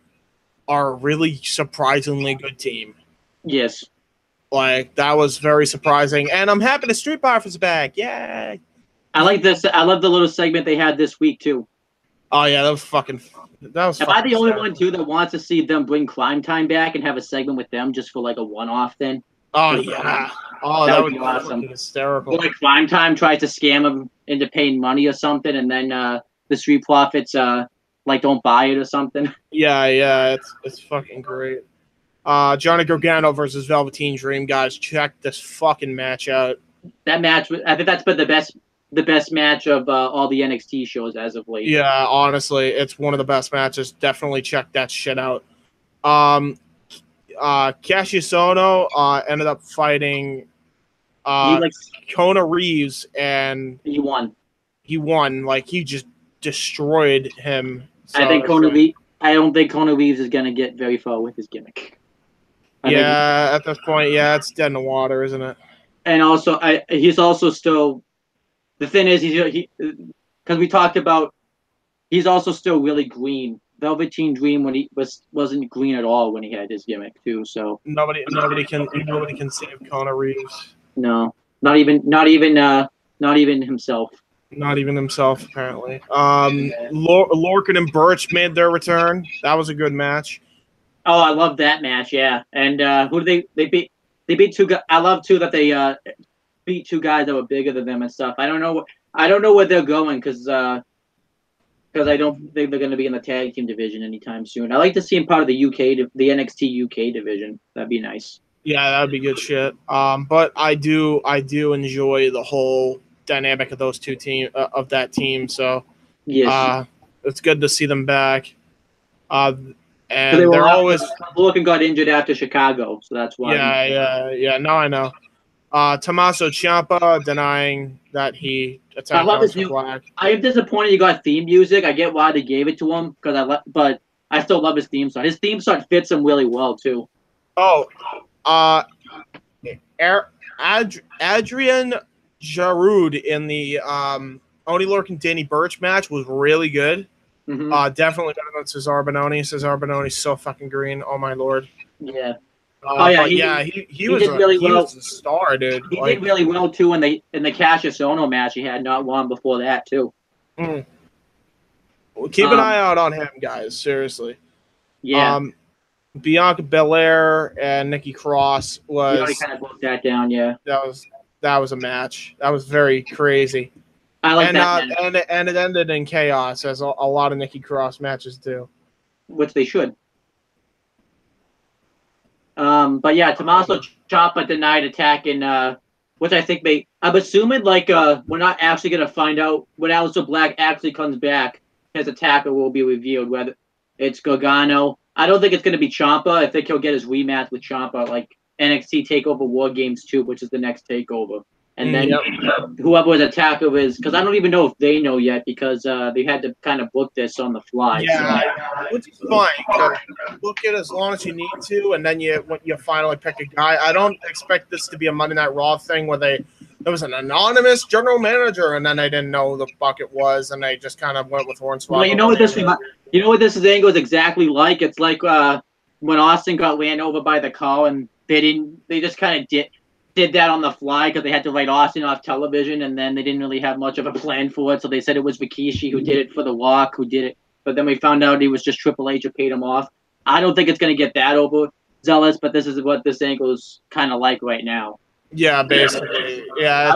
are a really surprisingly good team. Yes. That was very surprising, and I'm happy the Street Profits back. Yay! I like this. I love the little segment they had this week too. Oh yeah, that was fucking. Am I the only one too that wants to see them bring Climb Time back and have a segment with them just for a one-off then? Oh yeah. Oh, that would be awesome. Hysterical. Or Climb Time tries to scam them into paying money or something, and then the Street Profits don't buy it or something. Yeah, it's fucking great. Johnny Gargano versus Velveteen Dream, guys. Check this fucking match out. That match, I think that's been the best match of all the NXT shows as of late. Yeah, honestly, it's one of the best matches. Definitely check that shit out. Cassius Ohno ended up fighting Kona Reeves, and he won. He just destroyed him. So I don't think Kona Reeves is gonna get very far with his gimmick. At this point, it's dead in the water, isn't it? And also, he's also still. The thing is, because we talked about, he's also still really green Velveteen Dream when he wasn't green at all when he had his gimmick too. So nobody can save Connor Reeves. no, not even himself. Not even himself, apparently. Lorcan and Birch made their return. That was a good match. Oh, I love that match. Yeah, and who did they beat? They beat two guys. I love too that they beat two guys that were bigger than them and stuff. I don't know where they're going because I don't think they're going to be in the tag team division anytime soon. I like to see them part of the the NXT UK division. That'd be nice. Yeah, that'd be good shit. But I do enjoy the whole dynamic of those two of that team. So yes, it's good to see them back. And they're always Lorcan got injured after Chicago, so that's why. Yeah. No, I know. Tommaso Ciampa denying that he attacked Aleister Black. I am disappointed he got theme music. I get why they gave it to him but I still love his theme song. His theme song fits him really well too. Oh, Adrian Jarud in the Oney Lorcan Danny Burch match was really good. Mm-hmm. Definitely better than Cesar Bononi. Cesar Bononi's so fucking green. Oh my lord. Yeah. He was a star, dude. He did really well too in the Cassius Ohno match he had not long before that too. Well, keep an eye out on him, guys. Seriously. Yeah. Bianca Belair and Nikki Cross was. You already kind of broke that down, yeah. That was a match. That was very crazy. I like that match. And it ended in chaos, as a lot of Nikki Cross matches do. Which they should. But yeah, Tommaso Ciampa denied attacking, which I think I'm assuming we're not actually gonna find out when Aleister Black actually comes back. His attacker will be revealed, whether it's Gargano. I don't think it's gonna be Ciampa. I think he'll get his rematch with Ciampa, like NXT TakeOver War Games 2, which is the next takeover. And then whoever his attacker is, because I don't even know if they know yet, because they had to kind of book this on the fly. Yeah, which is fine. Book it as long as you need to, and then you finally pick a guy. I don't expect this to be a Monday Night Raw thing where there was an anonymous general manager, and then they didn't know who the fuck it was, and they just kind of went with Hornswoggle. Well, you know what this angle is exactly like? It's like when Austin got ran over by the car, and they just kind of did that on the fly because they had to write Austin off television, and then they didn't really have much of a plan for it. So they said it was Rikishi who did it for The Rock, who did it. But then we found out it was just Triple H who paid him off. I don't think it's going to get that overzealous, but this is what this angle is kind of like right now. Yeah, basically. Yeah,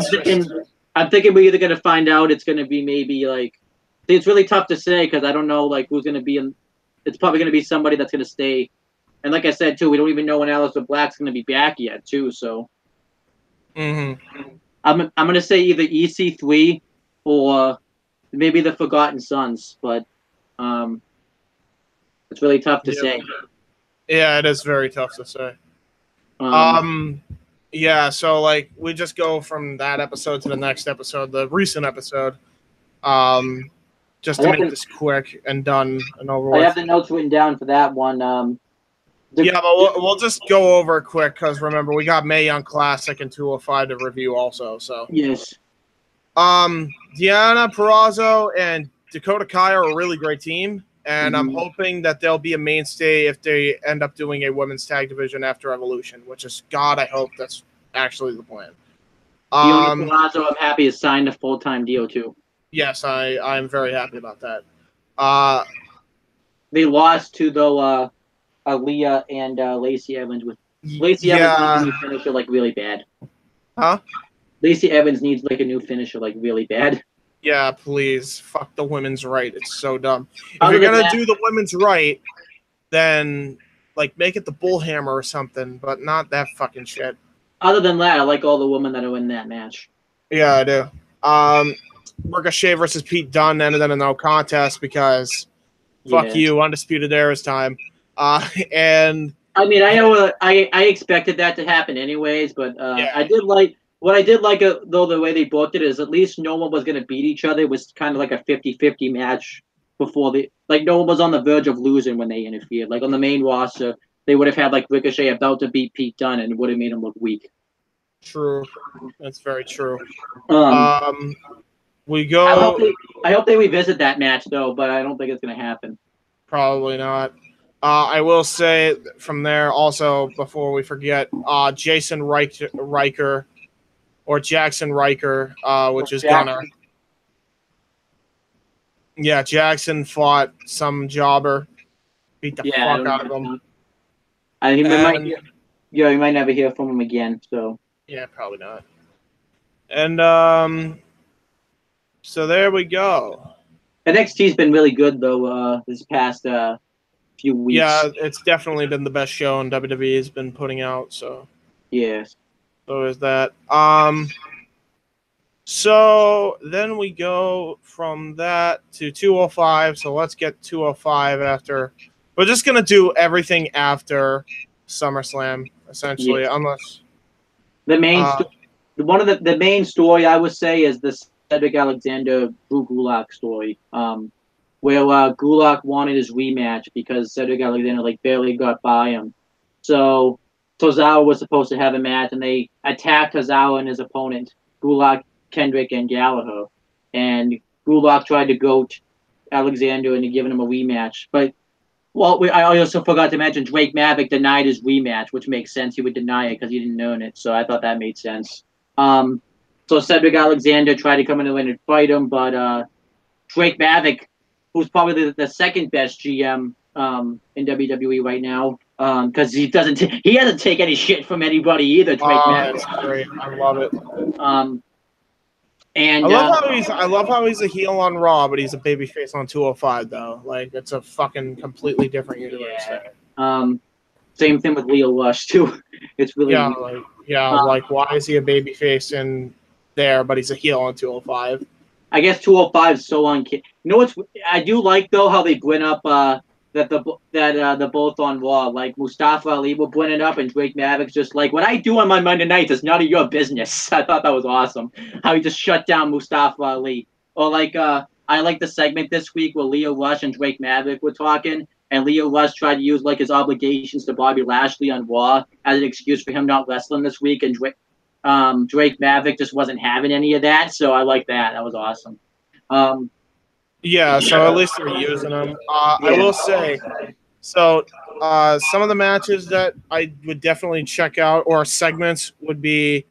I'm thinking we're either going to find out it's going to be maybe like – it's really tough to say because I don't know who's going to be in – it's probably going to be somebody that's going to stay. And like I said, too, we don't even know when Aleister Black's going to be back yet, too, so – I'm gonna say either EC3 or maybe the Forgotten Sons, but it's really tough to say. Yeah, it is very tough to say. Yeah, so we just go from that episode to the next episode, the recent episode, just to make this quick and done and over with. I have the notes written down for that one. Yeah, but we'll just go over it quick because remember we got Mae Young Classic and 205 to review also. So yes, Deanna Purrazzo and Dakota Kai are a really great team, and I'm hoping that they'll be a mainstay if they end up doing a women's tag division after Evolution, which is God. I hope that's actually the plan. Deanna Purrazzo, I'm happy, is signed a full-time deal too. Yes, I'm very happy about that. They lost to Aaliyah and Lacey Evans. With Lacey Evans needs a new finisher really bad. Huh? Lacey Evans needs a new finisher really bad. Yeah, please. Fuck the women's right. It's so dumb. If you're gonna do the women's right, then make it the Bullhammer or something, but not that fucking shit. Other than that, I like all the women that are in that match. Yeah, I do. Ricochet versus Pete Dunne ended in a no contest because fuck you, Undisputed Era's time. And I mean, I expected that to happen anyways, but I did like though the way they booked it is at least no one was going to beat each other. It was kind of like a 50-50 match before no one was on the verge of losing when they interfered. On the main roster, they would have had Ricochet about to beat Pete Dunne and it would have made him look weak. True, that's very true. We go. I hope they revisit that match though, but I don't think it's going to happen. Probably not. I will say from there also, before we forget, Jason Riker or Jackson Riker, which is Gunner. Yeah, Jackson fought some jobber, beat the fuck out of him. You might never hear from him again. So yeah, probably not. And so there we go. NXT's been really good though. This past few weeks. Yeah, it's definitely been the best show and WWE has been putting out. So yes. So is that. So then we go from that to 205. So let's get 205 after. We're just gonna do everything after SummerSlam, essentially, unless the main one of the main story I would say is the Cedric Alexander Drew Gulak story, where Gulak wanted his rematch because Cedric Alexander barely got by him. So Tozawa was supposed to have a match, and they attacked Tozawa and his opponent, Gulak, Kendrick, and Gallagher. And Gulak tried to goat Alexander into giving him a rematch. But, I also forgot to mention Drake Maverick denied his rematch, which makes sense. He would deny it because he didn't earn it. So I thought that made sense. So Cedric Alexander tried to come in and fight him, but Drake Maverick, who's probably the second best GM in WWE right now, because he doesn't take any shit from anybody either. Drake Maverick. That's great. I love it. And I love how he's a heel on Raw, but he's a babyface on 205 though. It's a fucking completely different universe. Yeah. Same thing with Leo Rush too. It's really why is he a babyface in there, but he's a heel on 205? I guess 205 is so You know what's I do like though how they bring up that they're both on Raw. Like Mustafa Ali will bring it up, and Drake Maverick's just like, what I do on my Monday nights is none of your business. I thought that was awesome. How he just shut down Mustafa Ali. Or I like the segment this week where Leo Rush and Drake Maverick were talking, and Leo Rush tried to use his obligations to Bobby Lashley on Raw as an excuse for him not wrestling this week, and Drake Maverick just wasn't having any of that. So I like that. That was awesome. So at least they're using them. I will say, some of the matches that I would definitely check out, or segments, would be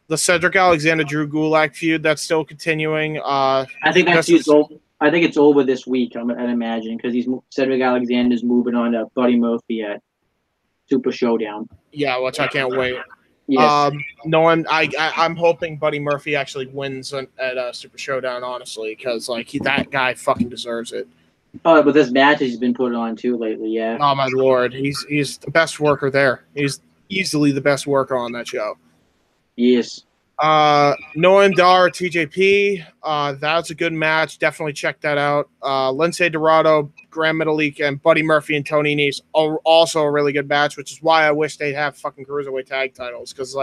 the Cedric Alexander Drew Gulak feud that's still continuing. I think I think it's over this week. I imagine because Cedric Alexander's moving on to Buddy Murphy at Super Showdown. Yeah, which I can't wait. Yes. I'm hoping Buddy Murphy actually wins at Super Showdown, honestly, because that guy fucking deserves it. Oh, but this match he's been putting on too lately, yeah. Oh my lord, he's the best worker there. He's easily the best worker on that show. Yes. Noam Dar, TJP, that's a good match. Definitely check that out. Lindsay Dorado, Grand Metalik, and Buddy Murphy and Tony Nese are also a really good match, which is why I wish they'd have fucking cruiserweight tag titles, because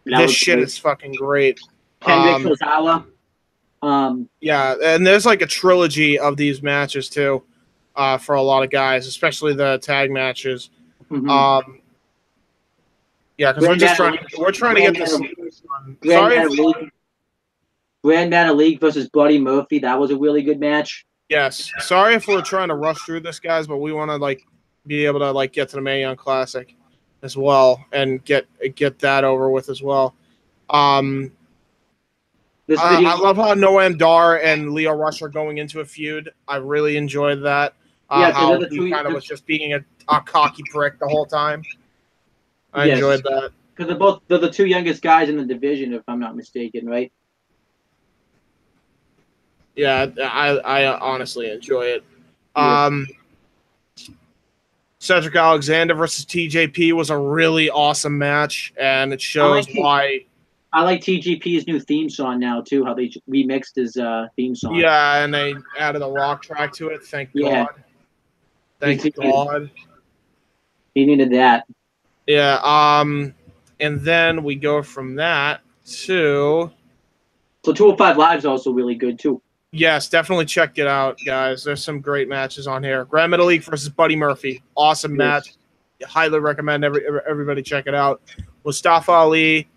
this shit is fucking great. Kendrick Tozawa. Yeah, and there's a trilogy of these matches too, for a lot of guys, especially the tag matches. Mm-hmm. Yeah, because we're trying to get this. Grand Metalik versus Buddy Murphy. That was a really good match. Yes. Sorry if we're trying to rush through this, guys, but we want to be able to get to the Mae Young Classic as well and get that over with as well. I love how Noam Dar and Leo Rush are going into a feud. I really enjoyed that. How he kind of was just being a cocky prick the whole time. I enjoyed that. Because they're the two youngest guys in the division, if I'm not mistaken, right? Yeah, I honestly enjoy it. Yes. Cedric Alexander versus TJP was a really awesome match, and it shows why. I like TJP's new theme song now too. How they remixed his theme song. Yeah, and they added a rock track to it. Thank God. Thank God. He needed that. Yeah. And then we go from that to. So 205 Live is also really good too. Yes, definitely check it out, guys. There's some great matches on here. Grand Metalik versus Buddy Murphy. Awesome match. Highly recommend everybody check it out. Mustafa Ali.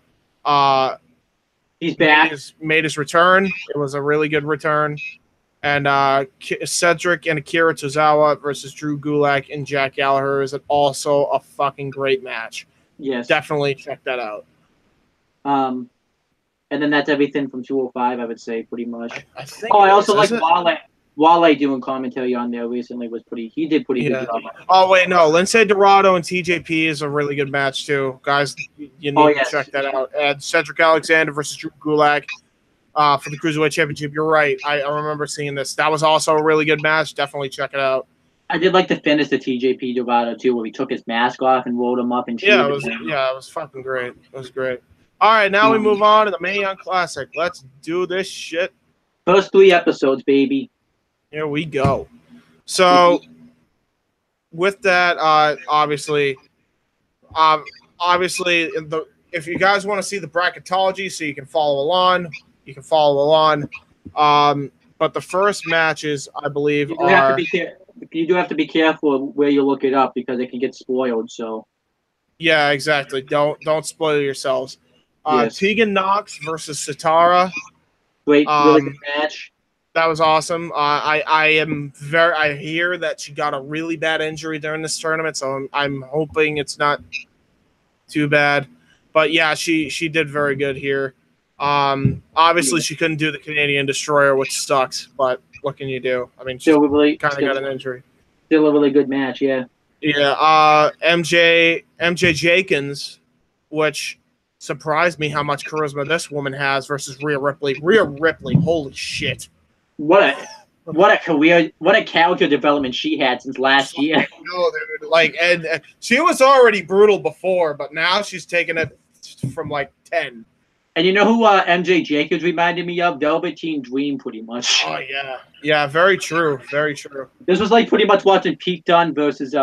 He's back. Made his return. It was a really good return. And Cedric and Akira Tozawa versus Drew Gulak and Jack Gallagher is also a fucking great match. Yes. Definitely check that out. And then that's everything from 205, I would say, pretty much. I think I also like Wale. Wale doing commentary on there recently he did pretty good job. Oh, wait, no. Lindsay Dorado and TJP is a really good match, too. Guys, you need to check that out. And Cedric Alexander versus Drew Gulak for the Cruiserweight Championship. You're right. I remember seeing this. That was also a really good match. Definitely check it out. I did like the finish to TJP Dorado, too, where he took his mask off and rolled him up. And it was fucking great. It was great. All right, now we move on to the Mae Young Classic. Let's do this shit. First 3 episodes, baby. Here we go. So, with that, obviously, if you guys want to see the bracketology, so you can follow along, but the first matches, I believe, you do have to be careful where you look it up because it can get spoiled. So, yeah, exactly. Don't spoil yourselves. Yes. Tegan Knox versus Satara. Great, really good match. That was awesome. I hear that she got a really bad injury during this tournament, so I'm hoping it's not too bad. But yeah, she did very good here. Obviously she couldn't do the Canadian Destroyer, which sucks. But what can you do? I mean, she kind of got an injury. Still a really good match, yeah. Yeah. MJ Jenkins, which surprised me how much charisma this woman has versus Rhea Ripley. Rhea Ripley, holy shit. What a career, what a character development she had since last year. No, dude, and she was already brutal before, but now she's taking it from 10. And you know who MJ Jacobs reminded me of? Velveteen Dream, pretty much. Oh yeah, yeah, very true, very true. This was pretty much watching Pete Dunne versus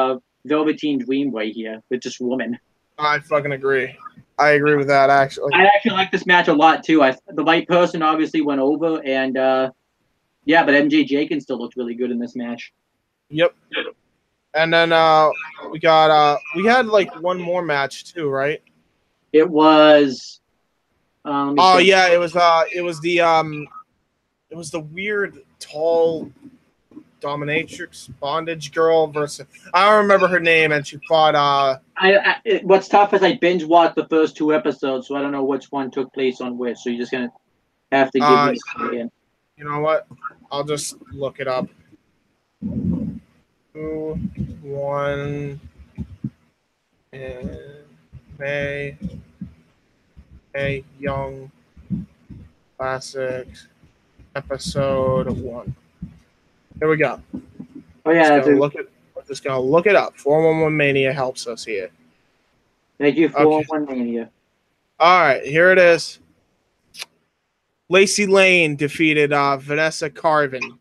Velveteen Dream right here with this woman. I fucking agree. I agree with that, actually. I actually like this match a lot too. The right person obviously went over, and yeah, but MJ Jenkins still looked really good in this match. Yep. And then we had one more match too, right? It was. Yeah, it was the weird tall dominatrix bondage girl versus I don't remember her name, and she fought. What's tough is I binge watched the first 2 episodes, so I don't know which one took place on which. So you're just gonna have to give me a second. You know what? I'll just look it up. 2, 1, and Mae Young Classic episode 1. Here we go. Oh yeah, we're just gonna look it up. 411 Mania helps us here. Thank you, 411 Mania. All right, here it is. Lacey Lane defeated Vanessa Carvin.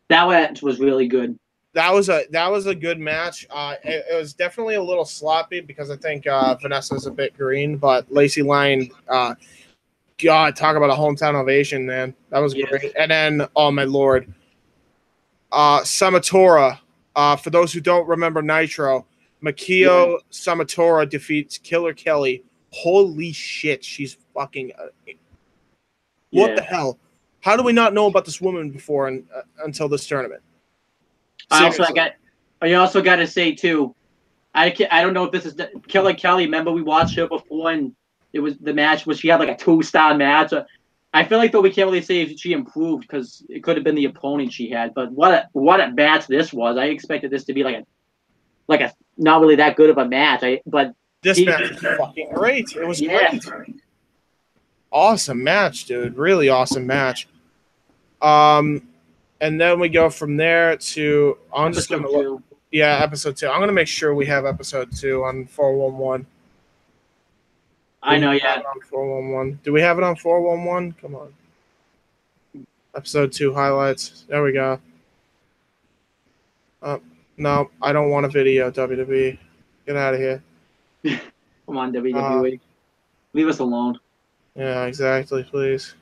That match was really good. That was a good match. It was definitely a little sloppy because I think Vanessa's a bit green, but Lacey Lane, God, talk about a hometown ovation, man. That was great. And then, oh my lord, Samatora. For those who don't remember Nitro, Makio Samatora defeats Killer Kelly. Holy shit, she's fucking. What the hell? How do we not know about this woman before until this tournament? I also got to say too, I don't know if this is Killer Kelly. Remember we watched her before, and it was the match was she had a 2-star match. I feel like though we can't really say if she improved because it could have been the opponent she had. But what a match this was! I expected this to be like a not really that good of a match. But this match was fucking great. It was great. Awesome match, dude. Really awesome match. And then we go from there to episode 2. Yeah, episode 2. I'm gonna make sure we have episode 2 on 411. I know, yeah. On 411. Do we have it on 411? Come on. Episode 2 highlights. There we go. No, I don't want a video, WWE. Get out of here. Come on, WWE. Leave us alone. Yeah, exactly, please.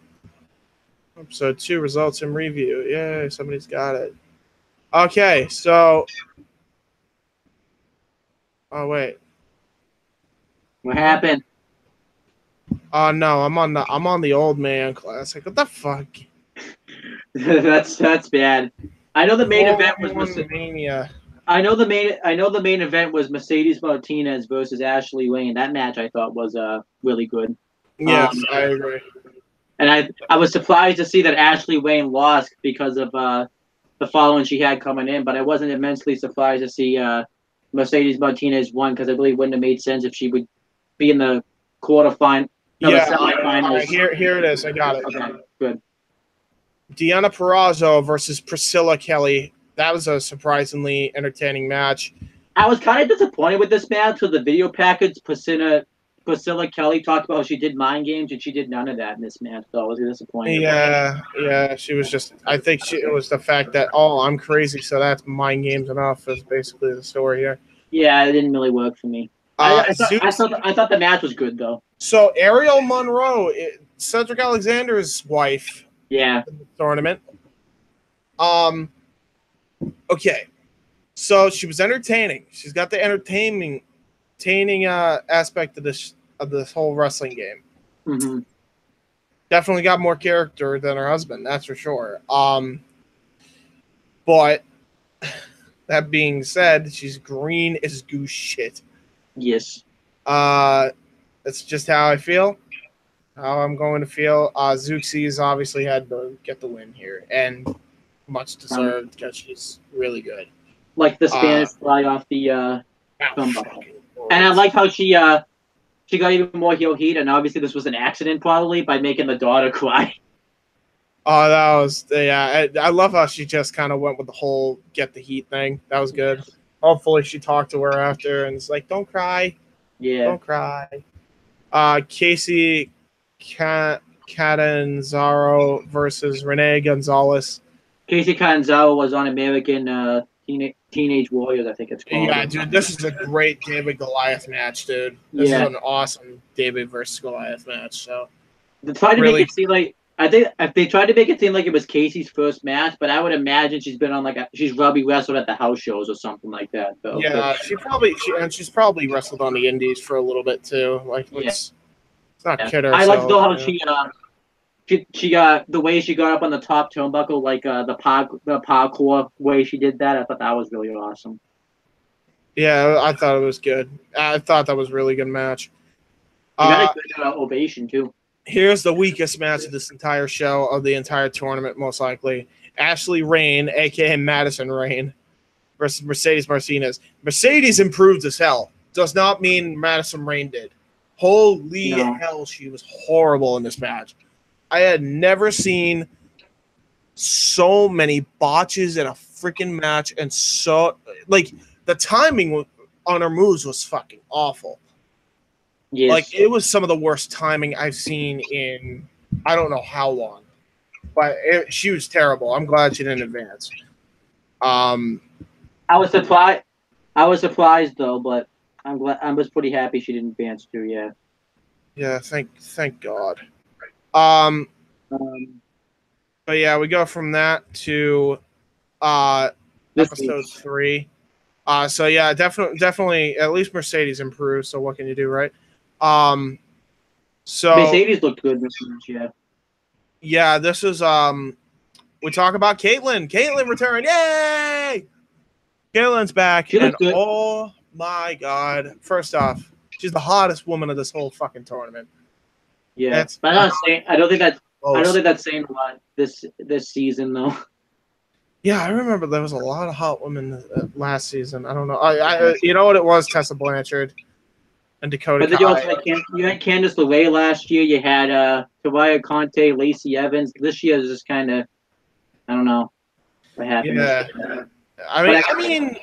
Episode 2 results and review. Yay, somebody's got it. Okay, so. Oh wait. What happened? Oh no, I'm on the Old Man Classic. What the fuck? That's bad. I know the main event was Mania. I know the main event was Mercedes Martinez versus Ashley Wayne. That match I thought was really good. Yes, I agree. And I was surprised to see that Ashley Wayne lost because of the following she had coming in, but I wasn't immensely surprised to see Mercedes Martinez won because I believe it wouldn't have made sense if she would be in the quarterfinal. No, Yeah, the semifinals. all right, here it is. I got it. Okay, good. Deonna Purrazzo versus Priscilla Kelly. That was a surprisingly entertaining match. I was kind of disappointed with this match with the video package. Priscilla Kelly talked about how she did mind games, and she did none of that in this match, so I was disappointed. Yeah, she was just. I think it was the fact that I'm crazy, so that's mind games enough. Is basically the story here. Yeah, it didn't really work for me. I thought the match was good though. So Ariel Monroe, Cedric Alexander's wife. Yeah. In the tournament. Okay. So she was entertaining. She's got the entertaining aspect of this whole wrestling game. Mm-hmm. Definitely got more character than her husband, that's for sure. But that being said, she's green as goose shit. Yes. That's just how I feel. How I'm going to feel. Zeuxis obviously had to get the win here, and much deserved because she's really good. Like the Spanish fly off the turnbuckle. And I like how she got even more heel heat, and obviously this was an accident probably by making the daughter cry. Oh, that was I love how she just kind of went with the whole get the heat thing. That was good. Hopefully she talked to her after and it's like, don't cry. Yeah. Don't cry. Casey Catanzaro versus Renee Gonzalez. Casey Catanzaro was on American Teenage Warriors, I think it's called. Yeah, dude, this is a great David Goliath match, dude. This is an awesome David versus Goliath match. So they tried to make it seem like they tried to make it seem like it was Casey's first match, but I would imagine she's been on she's probably wrestled at the house shows or something like that. Though. Yeah, she's probably wrestled on the indies for a little bit too. Like it's not kid her. I like though how she got the way she got up on the top turnbuckle, like the parkour way she did that. I thought that was really awesome. Yeah, I thought it was good. I thought that was a really good match. You got a good ovation too. Here's the weakest match of this entire show, of the entire tournament, most likely. Ashley Rain, a.k.a. Madison Rain, versus Mercedes Martinez. Mercedes improved as hell. Does not mean Madison Rain did. Holy hell, she was horrible in this match. I had never seen so many botches in a freaking match, and so, like, the timing on her moves was fucking awful. Yes. Like, it was some of the worst timing I've seen in I don't know how long. But she was terrible. I'm glad she didn't advance. I was surprised though, but I'm glad. I was pretty happy she didn't advance too. Yeah. Yeah. Thank God. But yeah, we go from that to episode 3. So yeah, definitely at least Mercedes improved. So what can you do, right? So Mercedes looked good this match, yeah. Yeah, this is we talk about Caitlyn. Caitlyn returned. Yay! Caitlyn's back, and oh my God. First off, she's the hottest woman of this whole fucking tournament. Yeah. But I don't think that's saying a lot this season though. Yeah, I remember there was a lot of hot women last season. I don't know. I you know what it was? Tessa Blanchard and Dakota. But then you had Candice LeRae last year. You had Tawaya Conte, Lacey Evans. This year is just kind of, I don't know what happened. Yeah. I mean,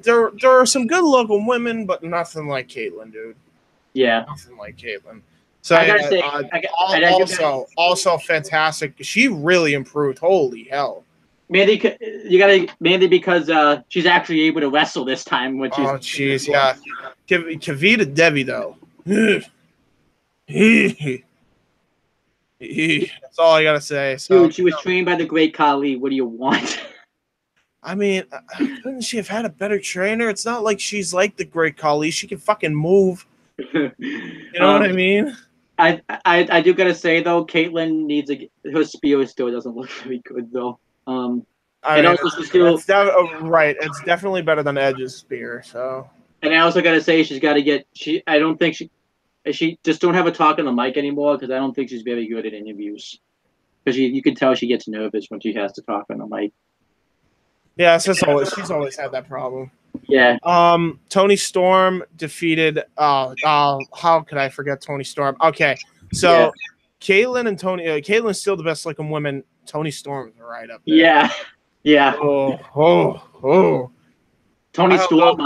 there are some good looking women, but nothing like Caitlyn, dude. Yeah. Nothing like Caitlyn. So I gotta say, also fantastic. She really improved. Holy hell. Mainly because she's actually able to wrestle this time, which is jeez, yeah. Kavita Devi though. That's all I gotta say. So, dude, she was trained by the great Khali. What do you want? I mean, couldn't she have had a better trainer? It's not like she's like the great Khali. She can fucking move. You know what I mean? I do gotta say though, Caitlyn needs her spear still doesn't look very good though. I mean, right. It's definitely better than Edge's spear. So, and I also gotta say she's got to get I don't think she just don't have a talk on the mic anymore because I don't think she's very good at interviews. Because you can tell she gets nervous when she has to talk on the mic. Yeah, she's always had that problem. Yeah. Toni Storm defeated. How could I forget Toni Storm? Okay, so Caitlyn and Toni. Caitlyn's still the best looking woman. Toni Storm's right up there. Yeah. Yeah. Oh. Toni Storm.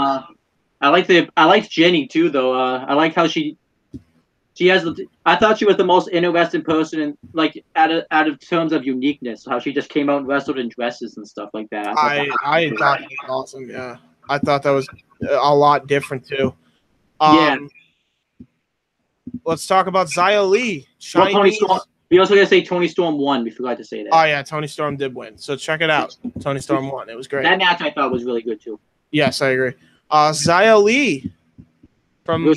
I liked Jenny too, though. I like how she has. I thought she was the most interesting person, in, like out of terms of uniqueness. How she just came out and wrestled in dresses and stuff like that. I thought that was awesome. Yeah, I thought that was a lot different too. Let's talk about Xia Li. Well, Toni Storm. We also gotta say Toni Storm won. We forgot to say that. Oh yeah, Toni Storm did win. So check it out. Toni Storm won. It was great. That match I thought was really good too. Yes, I agree. Xia Li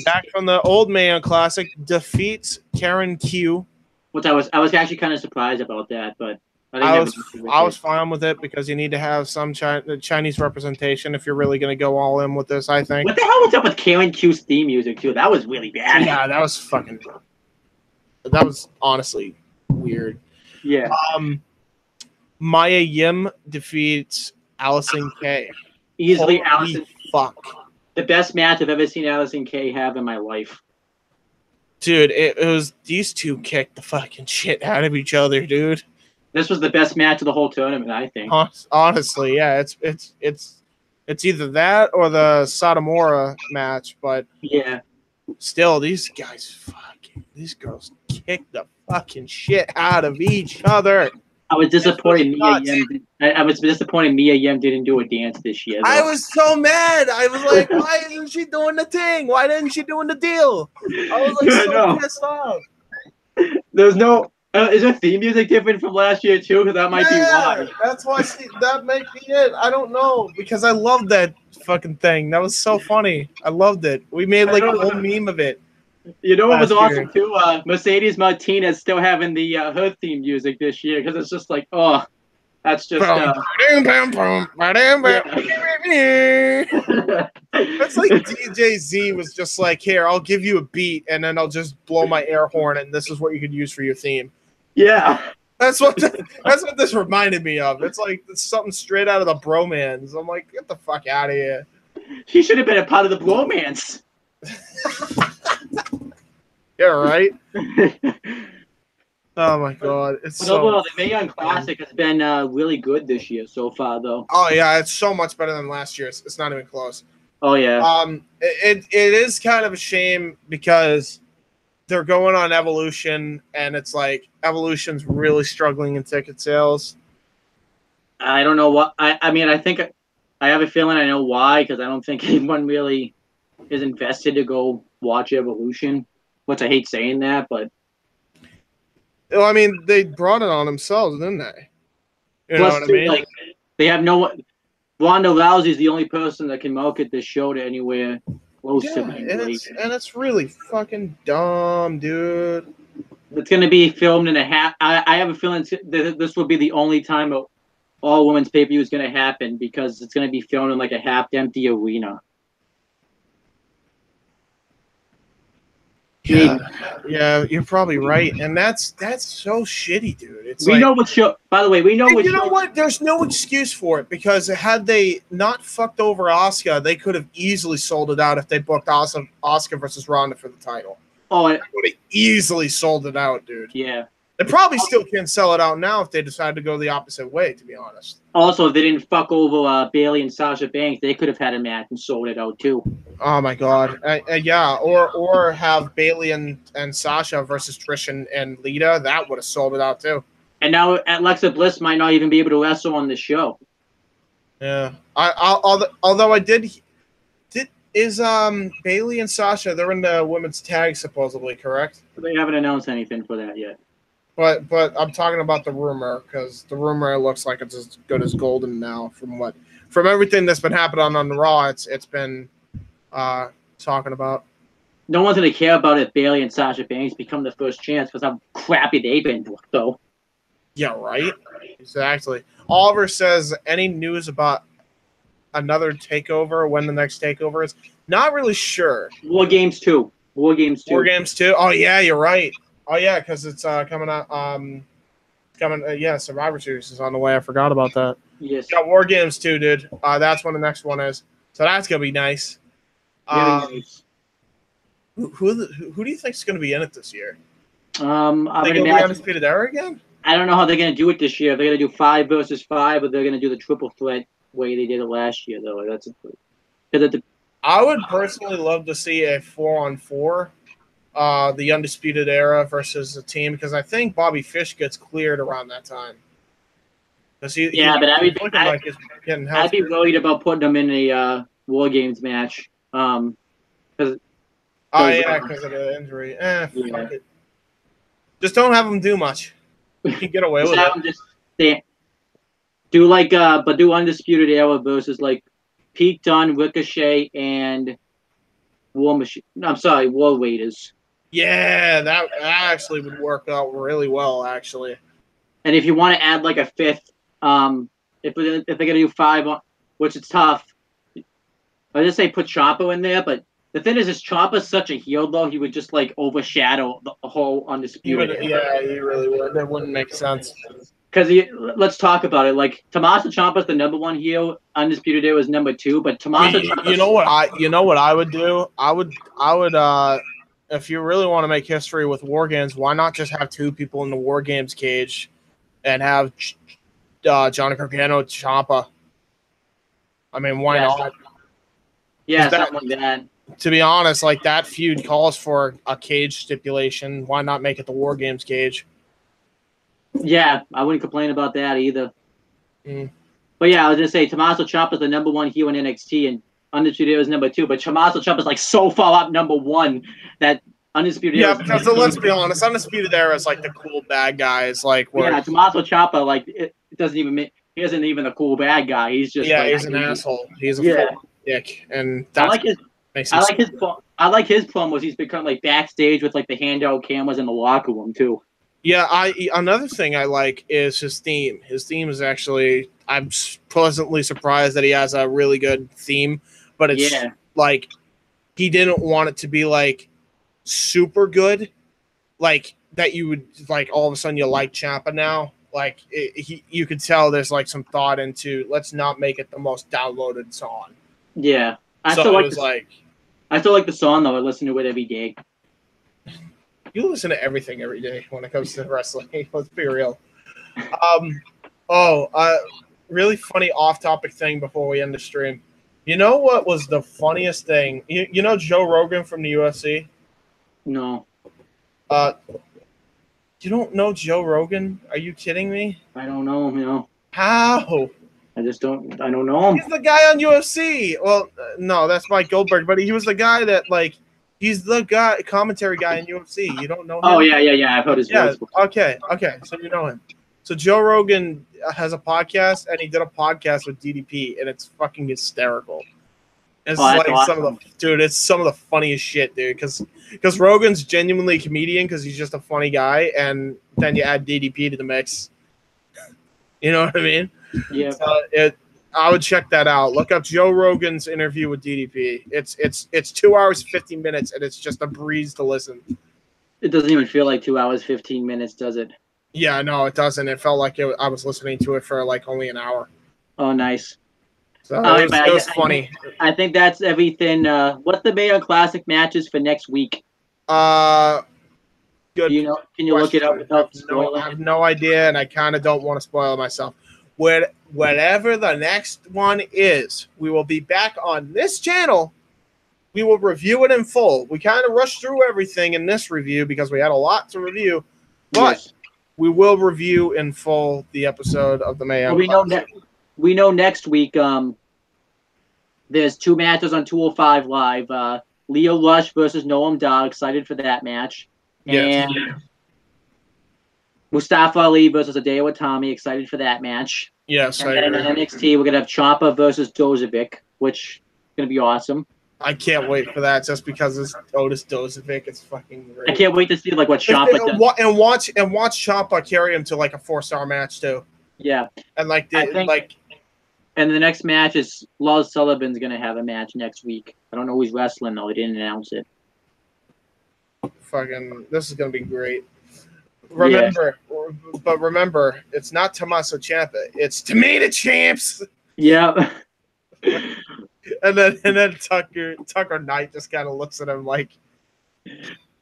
back from the Old Man Classic defeats Karen Q. Which I was actually kind of surprised about that, but I was fine with it because you need to have some Chinese representation if you're really going to go all in with this. I think. What the hell was up with Karen Q's theme music too? That was really bad. Yeah, that was honestly weird. Yeah. Maya Yim defeats Allison Kay. Easily. Holy Allison. Fuck. The best match I've ever seen Allison Kay have in my life. Dude, it was these two kicked the fucking shit out of each other, dude. This was the best match of the whole tournament, I think. Honestly, yeah, it's either that or the Satomura match, but yeah, still, these girls kicked the fucking shit out of each other. I was disappointed Mia Yim didn't do a dance this year. Though. I was so mad. I was like, why isn't she doing the thing? Why didn't she doing the deal? I was like so pissed off. There's no. Is her theme music different from last year too? Because that might be why. That's why. That might be it. I don't know because I loved that fucking thing. That was so funny. I loved it. We made like a whole meme of it. You know what was awesome too? Mercedes Martinez still having the her theme music this year because it's just like, oh, that's just. It's like DJ Z was just like, here, I'll give you a beat and then I'll just blow my air horn and this is what you could use for your theme. Yeah, that's what this reminded me of. It's like it's something straight out of the bromance. I'm like, get the fuck out of here. She should have been a part of the bromance. Yeah, right. Oh my god, it's overall, the Mae Young Classic has been really good this year so far, though. Oh yeah, it's so much better than last year. It's not even close. Oh yeah. It is kind of a shame because they're going on Evolution, and it's like Evolution's really struggling in ticket sales. I don't know what. I mean, I think I have a feeling I know why because I don't think anyone really is invested to go watch Evolution. Which I hate saying that, but. Well, I mean, they brought it on themselves, didn't they? You know what I mean? Like, they have no. Ronda Rousey's the only person that can market this show to anywhere close to being great. And it's really fucking dumb, dude. It's going to be filmed in a half. I have a feeling that this will be the only time an all women's pay per view is going to happen because it's going to be filmed in like a half empty arena. Yeah, you're probably right, and that's so shitty, dude. It's we know what show. By the way, we know what. You know what? There's no excuse for it because had they not fucked over Asuka, they could have easily sold it out if they booked Asuka versus Ronda for the title. Oh, they would have easily sold it out, dude. Yeah. They probably still can sell it out now if they decide to go the opposite way, to be honest. Also, if they didn't fuck over Bayley and Sasha Banks, they could have had a match and sold it out too. Oh my god, yeah, or have Bayley and Sasha versus Trish and Lita. That would have sold it out too. And now Alexa Bliss might not even be able to wrestle on the show. Yeah, although I did Bayley and Sasha, they're in the women's tag supposedly, correct? They haven't announced anything for that yet. But I'm talking about the rumor because the rumor looks like it's as good as golden now from everything that's been happening on the Raw. It's been talking about. no one's gonna care about if Bayley and Sasha Banks become the first chance because how crappy they've been, though. Yeah, right. Exactly. Oliver says, any news about another takeover? When the next takeover is? Not really sure. War Games 2. War Games 2. War Games 2. Oh yeah, you're right. Oh yeah, because it's coming out. Yeah, Survivor Series is on the way. I forgot about that. Yes. Yeah, War Games 2, dude. That's when the next one is. So that's gonna be nice. Very nice. Who do you think is gonna be in it this year? I'm Think gonna it'll be imagine, Undisputed Era again? I don't know how they're gonna do it this year. They're gonna do 5 versus 5, or they're gonna do the triple threat way they did it last year, though. That's because I would personally love to see a 4-on-4, the Undisputed Era versus a team, because I think Bobby Fish gets cleared around that time. but I'd be worried about putting them in a War Games match. Because of the injury. Fuck it. Just don't have them do much. You can get away with it. Do Undisputed Era versus like Pete Dunne, Ricochet, and War Raiders. Yeah, that actually would work out really well, actually. And if you want to add like a fifth, if they're gonna do 5, which is tough, I just say put Ciampa in there. But the thing is Ciampa's such a heel, though. He would just like overshadow the whole Undisputed. He really would. That wouldn't make sense. Because let's talk about it. Like Tommaso Ciampa's the #1 heel, Undisputed Era is #2. But Tommaso, you know what I would do? I would if you really want to make history with War Games, why not just have 2 people in the War Games cage and have Johnny Gargano, Ciampa? I mean, why not? Yeah, something like that. To be honest, like that feud calls for a cage stipulation. Why not make it the War Games cage? Yeah, I wouldn't complain about that either. Mm. But yeah, I was gonna say Tommaso Ciampa's the #1 heel in NXT, and Undisputed Era is #2. But Tommaso Ciampa's like so far up #1 that Undisputed Era. Yeah, because let's be honest, Undisputed Era is like the cool bad guys. Like, Tommaso Ciampa, like it doesn't even make. He isn't even a cool bad guy. He's just he's an asshole. He's a full dick, and that's I like his promos. He's become like backstage with like the handheld cameras in the locker room too. Yeah, another thing I like is his theme. His theme is actually, I'm pleasantly surprised that he has a really good theme, but it's like he didn't want it to be like super good, like that you would like all of a sudden you like Ciampa now. Like you could tell there's like some thought into let's not make it the most downloaded song. Yeah, I still like the song though. I listen to it every day. You listen to everything every day when it comes to wrestling. Let's be real. Really funny off-topic thing before we end the stream. You know what was the funniest thing? You know Joe Rogan from the UFC? No. You don't know Joe Rogan? Are you kidding me? I don't know him. No. How? I don't know him. He's the guy on UFC. Well, no, that's Mike Goldberg, but he was the guy that like. He's the guy, commentary guy in UFC. You don't know him? Oh, yeah. I've heard his voice before. Okay. So you know him. So Joe Rogan has a podcast, and he did a podcast with DDP, and it's fucking hysterical. It's awesome. It's some of the funniest shit, dude. Because Rogan's genuinely a comedian because he's just a funny guy, and then you add DDP to the mix. You know what I mean? Yeah. I would check that out. Look up Joe Rogan's interview with DDP. It's 2 hours 15 minutes, and it's just a breeze to listen. It doesn't even feel like 2 hours 15 minutes, does it? Yeah, no, it doesn't. It felt like I was listening to it for like only an hour. Oh, nice. So it was funny. I think that's everything. What's the Mayo Classic matches for next week? Good. Can you look it up without spoiling? I have no idea, and I kind of don't want to spoil it myself. Whatever the next one is, we will be back on this channel. We will review it in full. We kind of rushed through everything in this review because we had a lot to review, but we will review in full the episode of the Mayhem. We know next week there's 2 matches on 205 Live. Leo Rush versus Noam Dar. Excited for that match. Yes. And Mustafa Ali versus Hideo Itami. Excited for that match. Yes, and then in NXT, we're going to have Ciampa versus Dozovic, which is going to be awesome. I can't wait for that just because it's Otis Dozovic. It's fucking great. I can't wait to see like what Ciampa does. And watch Ciampa carry him to like a 4-star match too. Yeah. And like and the next match is Lars Sullivan's gonna have a match next week. I don't know who's wrestling though. They didn't announce it. Fucking, this is gonna be great. Remember, it's not Tommaso Ciampa. It's Tomato Champs. Yeah. And then Tucker Knight just kind of looks at him like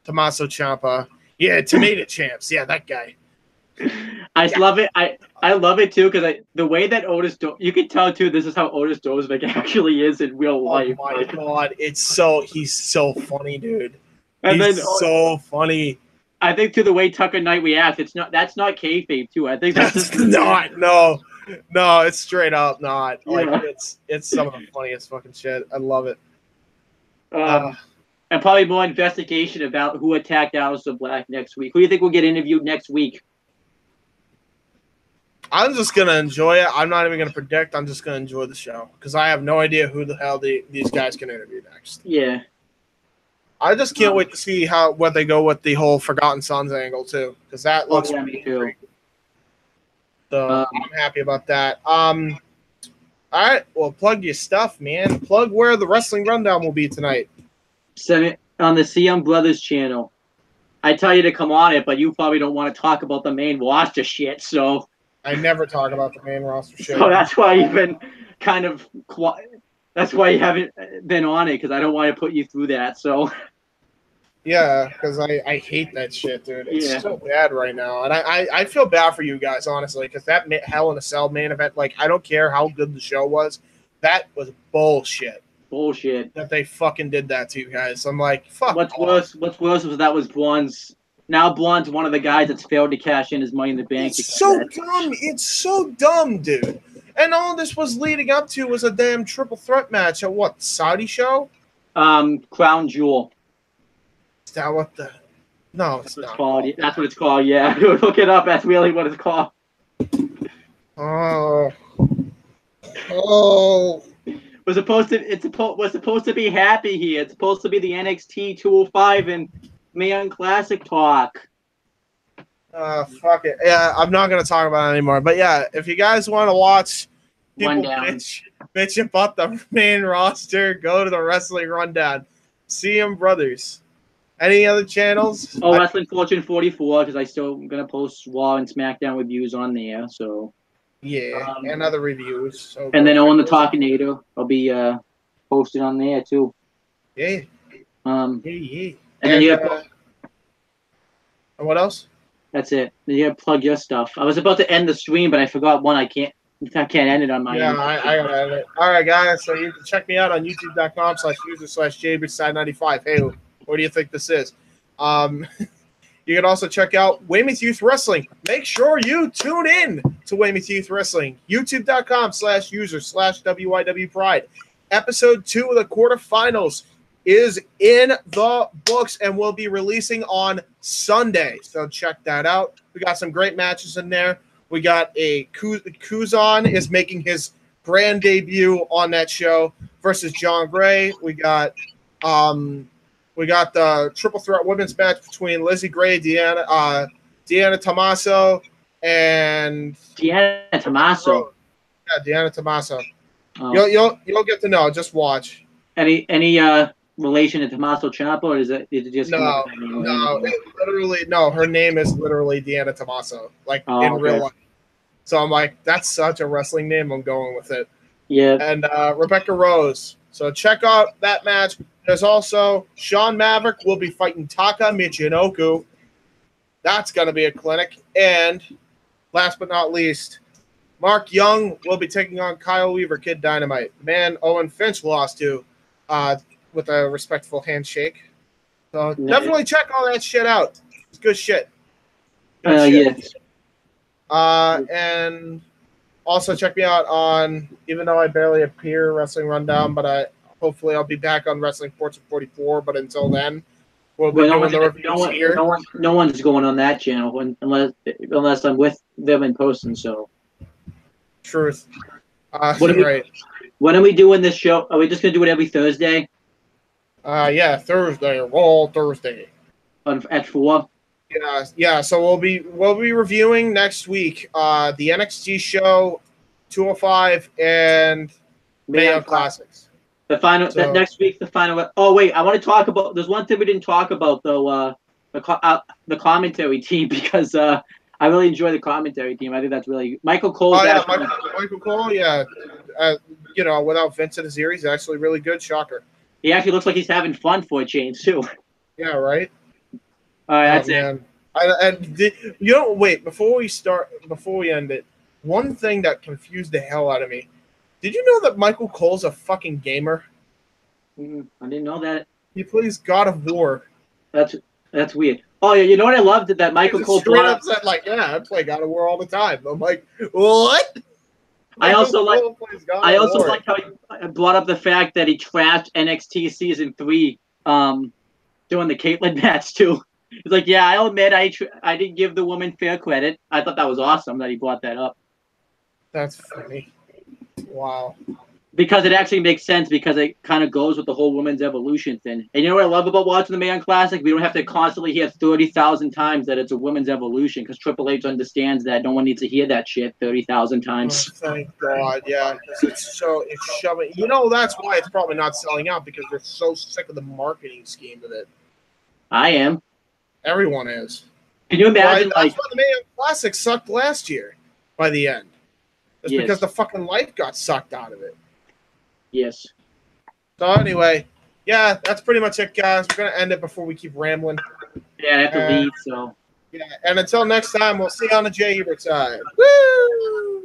Tommaso Ciampa. Yeah, Tomato Champs. Yeah, that guy. I love it. I love it too because the way that you can tell too. This is how Otis Dozovic actually is in real life. Oh my god, he's so funny, dude. And he's so funny. I think to the way Tucker Knight reacts, that's not kayfabe too. I think that's not. No, it's straight up not. Yeah. Like it's some of the funniest fucking shit. I love it. And probably more investigation about who attacked Aleister Black next week. Who do you think will get interviewed next week? I'm just gonna enjoy it. I'm not even gonna predict. I'm just gonna enjoy the show because I have no idea who the hell these guys can interview next. Yeah. I just can't wait to see what they go with the whole Forgotten Sons angle too, because that looks me too. So I'm happy about that. All right, well, plug your stuff, man. Plug where the Wrestling Rundown will be tonight. On the CM Brothers channel. I tell you to come on it, but you probably don't want to talk about the main roster shit. So I never talk about the main roster shit. So that's why you've been kind of quiet. That's why you haven't been on it, because I don't want to put you through that. So yeah, because I hate that shit, dude. It's so bad right now, and I feel bad for you guys, honestly, because that Hell in a Cell main event, like, I don't care how good the show was, that was bullshit. Bullshit that they fucking did that to you guys. I'm like, fuck. What's worse was that was Braun's. Now Braun's one of the guys that's failed to cash in his Money in the Bank. It's so dumb. It's so dumb, dude. And all this was leading up to was a damn triple threat match at what, Saudi show? Crown Jewel. Is that what the? No, it's not. That's what it's called. Yeah, look it up. That's really what it's called. Oh. Was supposed to be happy here. It's supposed to be the NXT 205 and Man Classic talk. Fuck it. Yeah, I'm not gonna talk about it anymore. But yeah, if you guys want to watch people bitch about the main roster, go to the Wrestling Rundown. CM Brothers. Any other channels? Oh, Wrestling Fortune 44, because I still gonna post Raw and SmackDown reviews on there. So yeah, and other reviews. So and then on the Talkinator, I'll be posted on there too. Yeah. And then you have. And what else? That's it. Then you have plug your stuff. I was about to end the stream, but I forgot one. I can't end it on my end. I gotta end it. All right, guys. So you can check me out on youtube.com/user/JBridge95. Hey, what do you think this is? You can also check out Weymouth Youth Wrestling. Make sure you tune in to Weymouth Youth Wrestling. youtube.com/user/WYW Pride. Episode 2 of the quarterfinals is in the books and will be releasing on Sunday. So check that out. We got some great matches in there. We got Kuzan is making his grand debut on that show versus John Gray. We got the triple threat women's match between Lizzie Gray, Deanna Tommaso, and Deanna Tommaso. Yeah, Deanna Tommaso. Oh. You'll get to know. Just watch. Any relation to Tommaso Ciampa, or is it just no? Her name is literally Deanna Tommaso, like in real life. So I'm like, that's such a wrestling name. I'm going with it. Yeah. And Rebecca Rose. So check out that match. There's also Sean Maverick will be fighting Taka Michinoku. That's going to be a clinic. And last but not least, Mark Young will be taking on Kyle Weaver, Kid Dynamite. The man Owen Finch lost to with a respectful handshake. So definitely check all that shit out. It's good shit. Yes. And also check me out on, even though I barely appear, Wrestling Rundown, but hopefully I'll be back on Wrestling Fortune 44. But until then, we'll be doing the reviews here. No one's going on that channel unless I'm with them in person. So truth. When are we doing this show? Are we just gonna do it every Thursday? Yeah, Thursday, Raw Thursday. At 4. Yeah. So we'll be reviewing next week the NXT show, 205, and Mae Young Classics. The final So, next week, the final. Oh wait, I want to talk about. There's one thing we didn't talk about though. The commentary team because I really enjoy the commentary team. I think that's really Michael Cole. Oh yeah, Michael Cole. Yeah, you know, without Vincent Azir, he's actually really good. Shocker. He actually looks like he's having fun for a change too. Yeah, right. All right, that's it. You know, wait, before we end it, one thing that confused the hell out of me. Did you know that Michael Cole's a fucking gamer? I didn't know that. He plays God of War. That's weird. Oh yeah, you know what I loved that Michael Cole straight up said like, yeah, I play God of War all the time. I'm like, what? I also like how he brought up the fact that he trashed NXT season 3 doing the Caitlyn match too. He's like, yeah, I'll admit I didn't give the woman fair credit. I thought that was awesome that he brought that up. That's funny. Wow. Because it actually makes sense because it kind of goes with the whole women's evolution thing. And you know what I love about watching the Mae Young Classic? We don't have to constantly hear 30,000 times that it's a women's evolution because Triple H understands that no one needs to hear that shit 30,000 times. Oh, thank God, yeah. It's shoving. You know, that's why it's probably not selling out because they're so sick of the marketing scheme of it. I am. Everyone is. Can you imagine? That's why the Mae Young Classic sucked last year by the end. It's because the fucking life got sucked out of it. Yes. So anyway, yeah, that's pretty much it, guys. We're gonna end it before we keep rambling. Yeah, I have to leave. So. Yeah, and until next time, we'll see you on the Jay Ebert side. Woo!